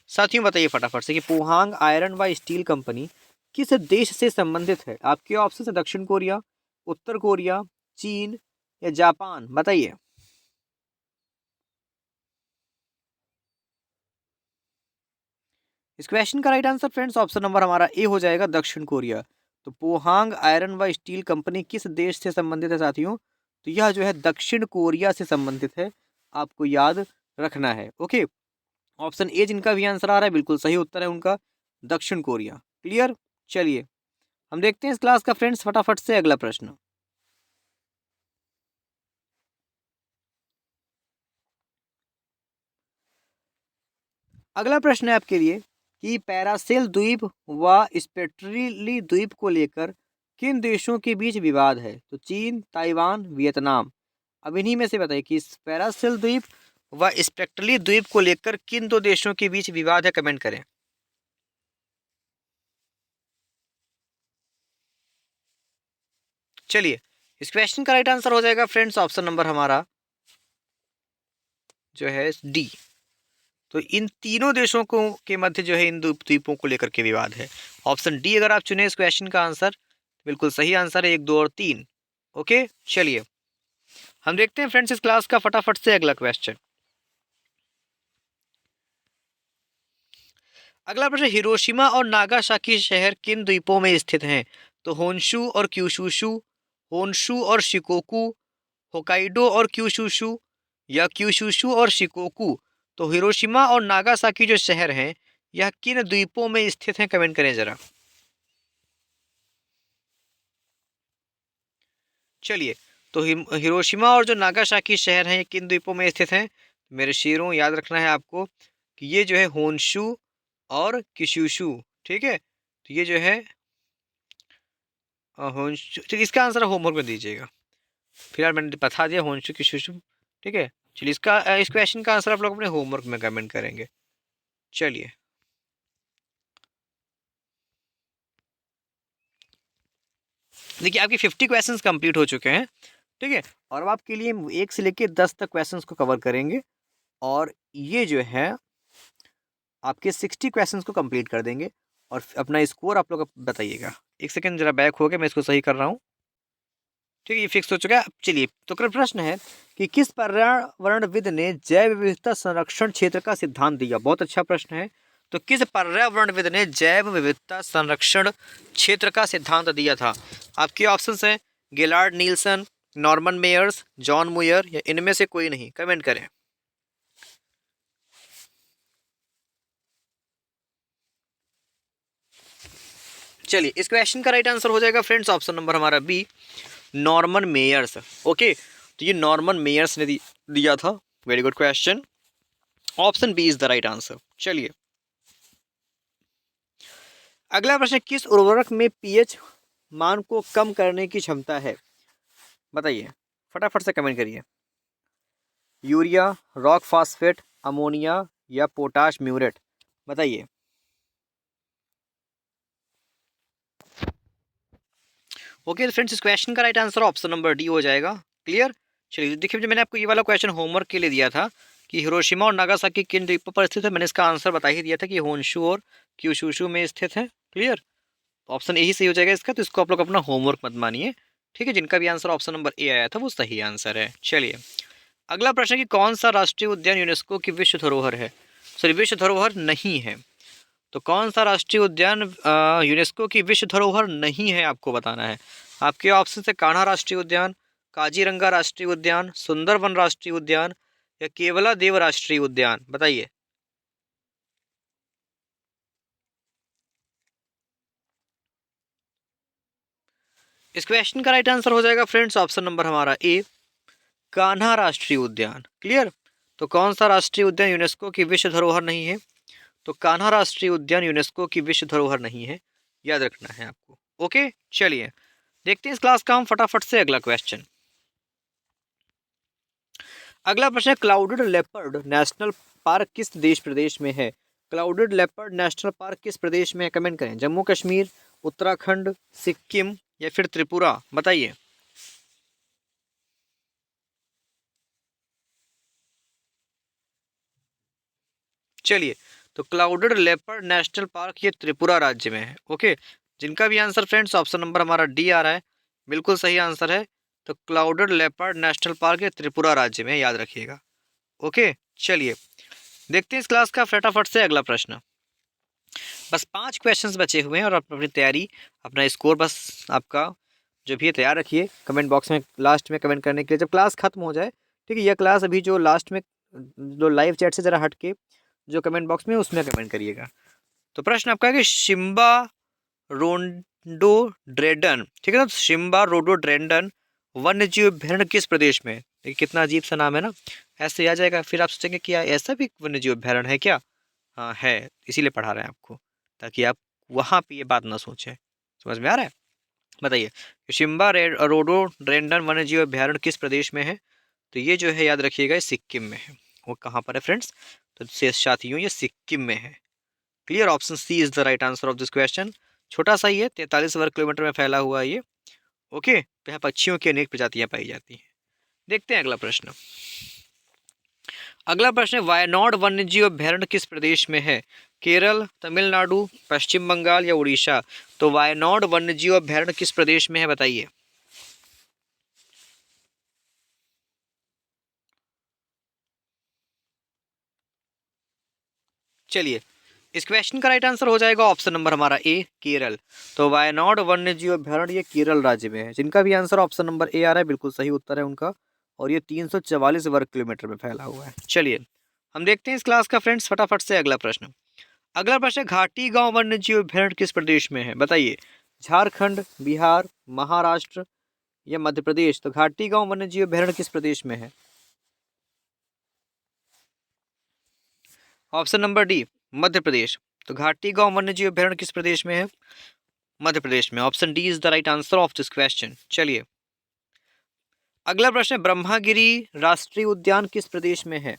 साथियों बताइए फटाफट से कि पोहांग आयरन व स्टील कंपनी किस देश से संबंधित है? आपके ऑप्शन है दक्षिण कोरिया, उत्तर कोरिया, चीन या जापान। बताइए। इस क्वेश्चन का right answer friends option number हमारा ए हो जाएगा, दक्षिण कोरिया। तो पोहांग आयरन व स्टील कंपनी किस देश से संबंधित है साथियों? तो यह जो है दक्षिण कोरिया से संबंधित है, आपको याद रखना है। ओके, ऑप्शन ए जिनका भी आंसर आ रहा है बिल्कुल सही उत्तर है उनका, दक्षिण कोरिया। क्लियर? चलिए, हम देखते हैं इस क्लास का फ्रेंड्स फटाफट से अगला प्रश्न। अगला प्रश्न है आपके लिए कि पैरासेल द्वीप व स्पेट्रली द्वीप को लेकर किन देशों के बीच विवाद है? तो चीन, ताइवान, वियतनाम। अब इन्हीं में से बताइए कि इस पैरासेल द्वीप व स्पेक्ट्रली द्वीप को लेकर किन दो देशों के बीच विवाद है? कमेंट करें। चलिए, इस क्वेश्चन का राइट आंसर हो जाएगा फ्रेंड्स ऑप्शन नंबर हमारा जो है डी। तो इन तीनों देशों को के मध्य जो है इन द्वीपों को लेकर के विवाद है। ऑप्शन डी अगर आप चुने इस क्वेश्चन का आंसर, बिल्कुल सही आंसर है, 1, 2 और 3। ओके, चलिए, हम देखते हैं फ्रेंड्स इस क्लास का फटाफट से अगला क्वेश्चन। अगला प्रश्न, हिरोशिमा और नागासाकी शहर किन द्वीपों में स्थित हैं? तो होन्शु और क्यूशुशु, होन्शु और शिकोकू, होकाइडो और क्यूशुशु या क्यूशुशु और शिकोकू। तो हिरोशिमा और नागासाकी जो शहर हैं यह किन द्वीपों में स्थित हैं? कमेंट करें जरा। चलिए, तो हिरोशिमा और जो नागासाकी शहर हैं ये किन द्वीपों में स्थित हैं? मेरे शेरों, याद रखना है आपको कि ये जो है होन्शु और किशुशु, ठीक है। तो ये जो है होन्शु, ठीक, इसका आंसर होमवर्क में दीजिएगा। फिलहाल मैंने बता दिया होन्शु किशुशु, ठीक है। चलिए, इसका इस क्वेश्चन का आंसर आप लोग अपने होमवर्क में कमेंट करेंगे। चलिए, देखिए आपके 50 क्वेश्चंस कंप्लीट हो चुके हैं, ठीक है। और अब आपके लिए 1 से लेके 10 तक क्वेश्चंस को कवर करेंगे और ये जो है आपके 60 क्वेश्चंस को कंप्लीट कर देंगे और अपना स्कोर आप लोग बताइएगा। एक सेकंड जरा बैक हो गया, मैं इसको सही कर रहा हूँ, ठीक है। ये फिक्स हो चुका है। चलिए, तो कल प्रश्न है कि किस पर्यावरणविद ने जैव विविधता संरक्षण क्षेत्र का सिद्धांत दिया? बहुत अच्छा प्रश्न है। तो किस पर्यावरणविद ने जैव विविधता संरक्षण क्षेत्र का सिद्धांत दिया था? आपके ऑप्शंस हैं Gaillard Nielsen, Norman Myers, John Muir या इनमें से कोई नहीं। कमेंट करें। चलिए इस क्वेश्चन का राइट आंसर हो जाएगा फ्रेंड्स ऑप्शन नंबर हमारा बी, नॉर्मन मेयर्स। ओके, तो ये नॉर्मन मेयर्स ने दिया था। Very good question, option B is the right answer. चलिए अगला प्रश्न, किस उर्वरक में पीएच मान को कम करने की क्षमता है? बताइए, फटाफट से कमेंट करिए। यूरिया, रॉक फास्फेट, अमोनिया या पोटाश म्यूरेट? बताइए। ओके फ्रेंड्स, इस क्वेश्चन का right answer option number D हो जाएगा। क्लियर। चलिए देखिए, जो मैंने आपको ये वाला क्वेश्चन होमवर्क के लिए दिया था कि हिरोशिमा और नागासाकी किन द्वीपों पर स्थित है, मैंने इसका आंसर बता ही दिया था कि होन्शु और क्यूशुशु में स्थित है। क्लियर, ऑप्शन ए ही सही हो जाएगा इसका, तो इसको आप लोग अपना होमवर्क मत मानिए। ठीक है, जिनका भी आंसर ऑप्शन नंबर ए आया था वो सही आंसर है। चलिए अगला प्रश्न कि कौन सा राष्ट्रीय उद्यान यूनेस्को की विश्व धरोहर है? सॉरी, विश्व धरोहर नहीं है। तो कौन सा राष्ट्रीय उद्यान यूनेस्को की विश्व धरोहर नहीं है, आपको बताना है। आपके ऑप्शन है कान्हा राष्ट्रीय उद्यान, काजीरंगा राष्ट्रीय उद्यान, सुंदरवन राष्ट्रीय उद्यान या केवला देव राष्ट्रीय उद्यान? बताइए। इस क्वेश्चन का राइट आंसर हो जाएगा फ्रेंड्स ऑप्शन नंबर हमारा ए, कान्हा राष्ट्रीय उद्यान। क्लियर, तो कौन सा राष्ट्रीय उद्यान यूनेस्को की विश्व धरोहर नहीं है? तो कान्हा राष्ट्रीय उद्यान यूनेस्को की विश्व धरोहर नहीं है, याद रखना है आपको। ओके, चलिए देखते हैं इस क्लास का हम फटाफट से अगला क्वेश्चन। अगला प्रश्न है, क्लाउडेड लेपर्ड नेशनल पार्क किस देश प्रदेश में है? क्लाउडेड लेपर्ड नेशनल पार्क किस प्रदेश में है? कमेंट करें। जम्मू कश्मीर, उत्तराखंड, सिक्किम या फिर त्रिपुरा? बताइए। चलिए, तो क्लाउडेड लेपर्ड नेशनल पार्क ये त्रिपुरा राज्य में है। ओके, जिनका भी आंसर फ्रेंड्स ऑप्शन नंबर हमारा डी आ रहा है, बिल्कुल सही आंसर है। तो क्लाउडेड लेपर्ड नेशनल पार्क ये त्रिपुरा राज्य में है, याद रखिएगा। ओके, चलिए देखते हैं इस क्लास का फटाफट से अगला प्रश्न। बस 5 क्वेश्चंस बचे हुए हैं और आप अपनी तैयारी, अपना स्कोर बस आपका जो भी है तैयार रखिए कमेंट बॉक्स में लास्ट में कमेंट करने के लिए, जब क्लास खत्म हो जाए। ठीक है, यह क्लास अभी जो लास्ट में जो लाइव चैट से ज़रा हट के जो कमेंट बॉक्स में उसमें कमेंट करिएगा। तो प्रश्न आपका है कि शिम्बा रोडोड्रेंडन, ठीक है ना, तो शिम्बा रोडोड्रेंडन वन्य जीव अभ्यारण्य किस प्रदेश में है? देखिए कितना अजीब सा नाम है ना, ऐसे आ जाएगा फिर आप सोचेंगे कि यार ऐसा भी वन्य जीव अभ्यारण्य है क्या? हाँ है, इसीलिए पढ़ा रहे हैं आपको, ताकि आप वहाँ पे ये बात ना सोचें। समझ में आ रहा है? बताइए, शिम्बा रोडोड्रेंडन वन्य जीव अभ्यारण्य किस प्रदेश में है? तो ये जो है याद रखिएगा सिक्किम में है। वो कहाँ पर है फ्रेंड्स? तो साथियों ये सिक्किम में है। Clear, option C is the right answer of this question. छोटा सा ही है, 43 वर्ग किलोमीटर में फैला हुआ है ये। ओके, यहाँ पक्षियों की अनेक प्रजातियां पाई जाती हैं। देखते हैं अगला प्रश्न। अगला प्रश्न है, वायनाड वन्यजीव अभ्यारण्य किस प्रदेश में है? केरल, तमिलनाडु, पश्चिम बंगाल या उड़ीसा? तो वायनाड वन्यजीव अभ्यारण्य किस प्रदेश में है? बताइए। चलिए, इस क्वेश्चन का राइट आंसर हो जाएगा ऑप्शन नंबर हमारा ए, केरल। तो वायनाड वन्य जीव अभ्यारण्य ये केरल राज्य में है। जिनका भी आंसर ऑप्शन नंबर ए आ रहा है बिल्कुल सही उत्तर है उनका, और ये 344 वर्ग किलोमीटर में फैला हुआ है। चलिए हम देखते हैं इस क्लास का फ्रेंड्स फटाफट से अगला प्रश्न। अगला प्रश्न, घाटी गांव वन्य जीव अभ्यारण्य किस प्रदेश में है? बताइए। झारखंड, बिहार, महाराष्ट्र या मध्य प्रदेश? तो घाटी गांव वन्य जीव अभ्यारण्य किस प्रदेश में है? Option number D, Madhya Pradesh. तो घाटी गांव वन्य जीव अभ्यारण्य किस प्रदेश में है? मध्य प्रदेश में। Option D is the right answer of this question. चलिए अगला प्रश्न है, ब्रह्मागिरी राष्ट्रीय उद्यान किस प्रदेश में है?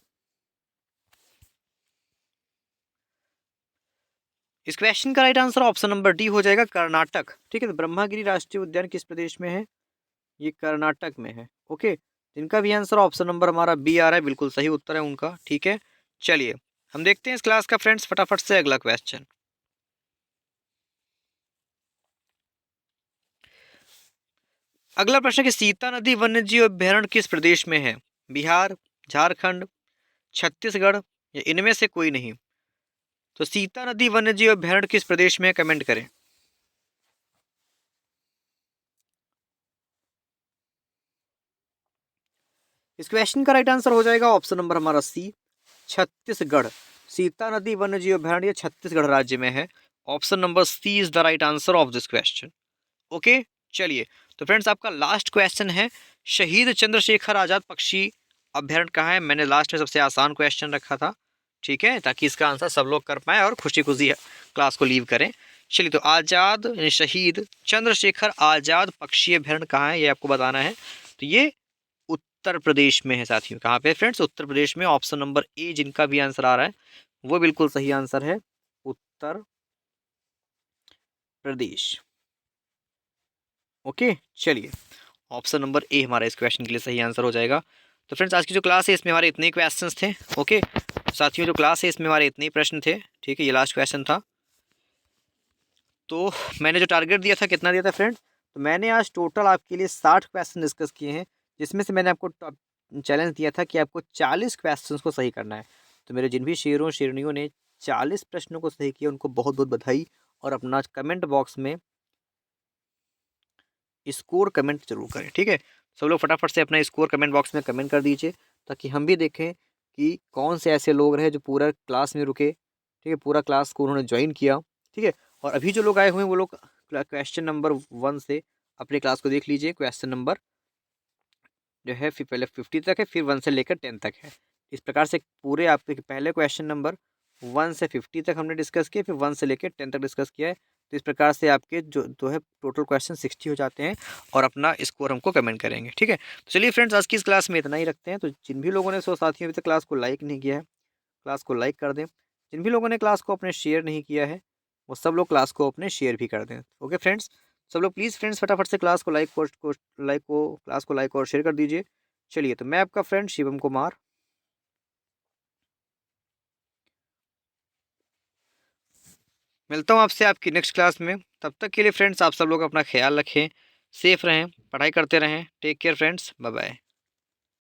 इस क्वेश्चन का right answer option number D हो जाएगा, कर्नाटक। ठीक है, तो ब्रह्मागिरी राष्ट्रीय उद्यान किस प्रदेश में है? ये कर्नाटक में है। ओके, जिनका भी आंसर ऑप्शन नंबर हमारा बी आ रहा है बिल्कुल सही उत्तर है उनका। ठीक है, चलिए हम देखते हैं इस क्लास का फ्रेंड्स फटाफट से अगला क्वेश्चन। अगला प्रश्न कि सीता नदी वन्य जीव अभ्यारण्य किस प्रदेश में है? बिहार, झारखंड, छत्तीसगढ़ या इनमें से कोई नहीं? तो सीता नदी वन्य जीव अभ्यारण्य किस प्रदेश में है? कमेंट करें। इस क्वेश्चन का राइट आंसर हो जाएगा ऑप्शन नंबर हमारा सी, छत्तीसगढ़। सीता नदी वन्य जीव अभ्यारण्य छत्तीसगढ़ राज्य में है। Option number C is the right answer of this question. Okay, चलिए। तो फ्रेंड्स आपका लास्ट क्वेश्चन है, शहीद चंद्रशेखर आजाद पक्षी अभ्यारण्य कहाँ है। मैंने लास्ट में सबसे आसान क्वेश्चन रखा था, ठीक है, ताकि इसका आंसर सब लोग कर पाएँ और खुशी खुशी क्लास को लीव करें। चलिए, तो आज़ाद यानी शहीद चंद्रशेखर आज़ाद पक्षी अभ्यारण्य कहाँ है, ये आपको बताना है। तो ये उत्तर प्रदेश में है साथियों। कहाँ पे फ्रेंड्स? उत्तर प्रदेश में। ऑप्शन नंबर ए जिनका भी आंसर आ रहा है वो बिल्कुल सही आंसर है, उत्तर प्रदेश। ओके, चलिए, ऑप्शन नंबर ए हमारा इस क्वेश्चन के लिए सही आंसर हो जाएगा। तो फ्रेंड्स आज की जो क्लास है इसमें हमारे इतने ही क्वेश्चंस थे। ओके साथियों, जो क्लास है इसमें हमारे इतने ही प्रश्न थे, ठीक है, ये लास्ट क्वेश्चन था। तो मैंने जो टारगेट दिया था कितना दिया था फ्रेंड्स? तो मैंने आज टोटल आपके लिए 60 क्वेश्चन डिस्कस किए हैं, जिसमें से मैंने आपको चैलेंज दिया था कि आपको 40 क्वेश्चन को सही करना है। तो मेरे जिन भी शेरों शेरनियों ने 40 प्रश्नों को सही किया उनको बहुत बहुत बधाई, और अपना कमेंट बॉक्स में स्कोर कमेंट जरूर करें, ठीक है। सब लोग फटाफट से अपना स्कोर कमेंट बॉक्स में कमेंट कर दीजिए, ताकि हम भी देखें कि कौन से ऐसे लोग रहे जो पूरा क्लास में रुके, ठीक है, पूरा क्लास को उन्होंने ज्वाइन किया, ठीक है। और अभी जो लोग आए हुए हैं वो लोग क्वेश्चन नंबर 1 से अपने क्लास को देख लीजिए। क्वेश्चन नंबर जो है फिर पहले 50 तक है, फिर 1 से लेकर 10 तक है। इस प्रकार से पूरे आपके पहले क्वेश्चन नंबर 1 से 50 तक हमने डिस्कस किया, फिर 1 से लेकर 10 तक डिस्कस किया है। तो इस प्रकार से आपके जो है टोटल क्वेश्चन 60 हो जाते हैं, और अपना स्कोर हमको कमेंट करेंगे, ठीक है। तो चलिए फ्रेंड्स, आज की इस क्लास में इतना ही रखते हैं। तो जिन भी लोगों ने साथियों अभी तक क्लास को लाइक नहीं किया है, क्लास को लाइक कर दें। जिन भी लोगों ने क्लास को अपने शेयर नहीं किया है, वो सब लोग क्लास को अपने शेयर भी कर दें। ओके फ्रेंड्स, सब लोग प्लीज़ फ्रेंड्स फटाफट से क्लास को क्लास को लाइक और शेयर कर दीजिए। चलिए, तो मैं आपका फ्रेंड शिवम कुमार मिलता हूँ आपसे आपकी नेक्स्ट क्लास में। तब तक के लिए फ्रेंड्स आप सब लोग अपना ख्याल रखें, सेफ रहें, पढ़ाई करते रहें। Take care friends, bye bye.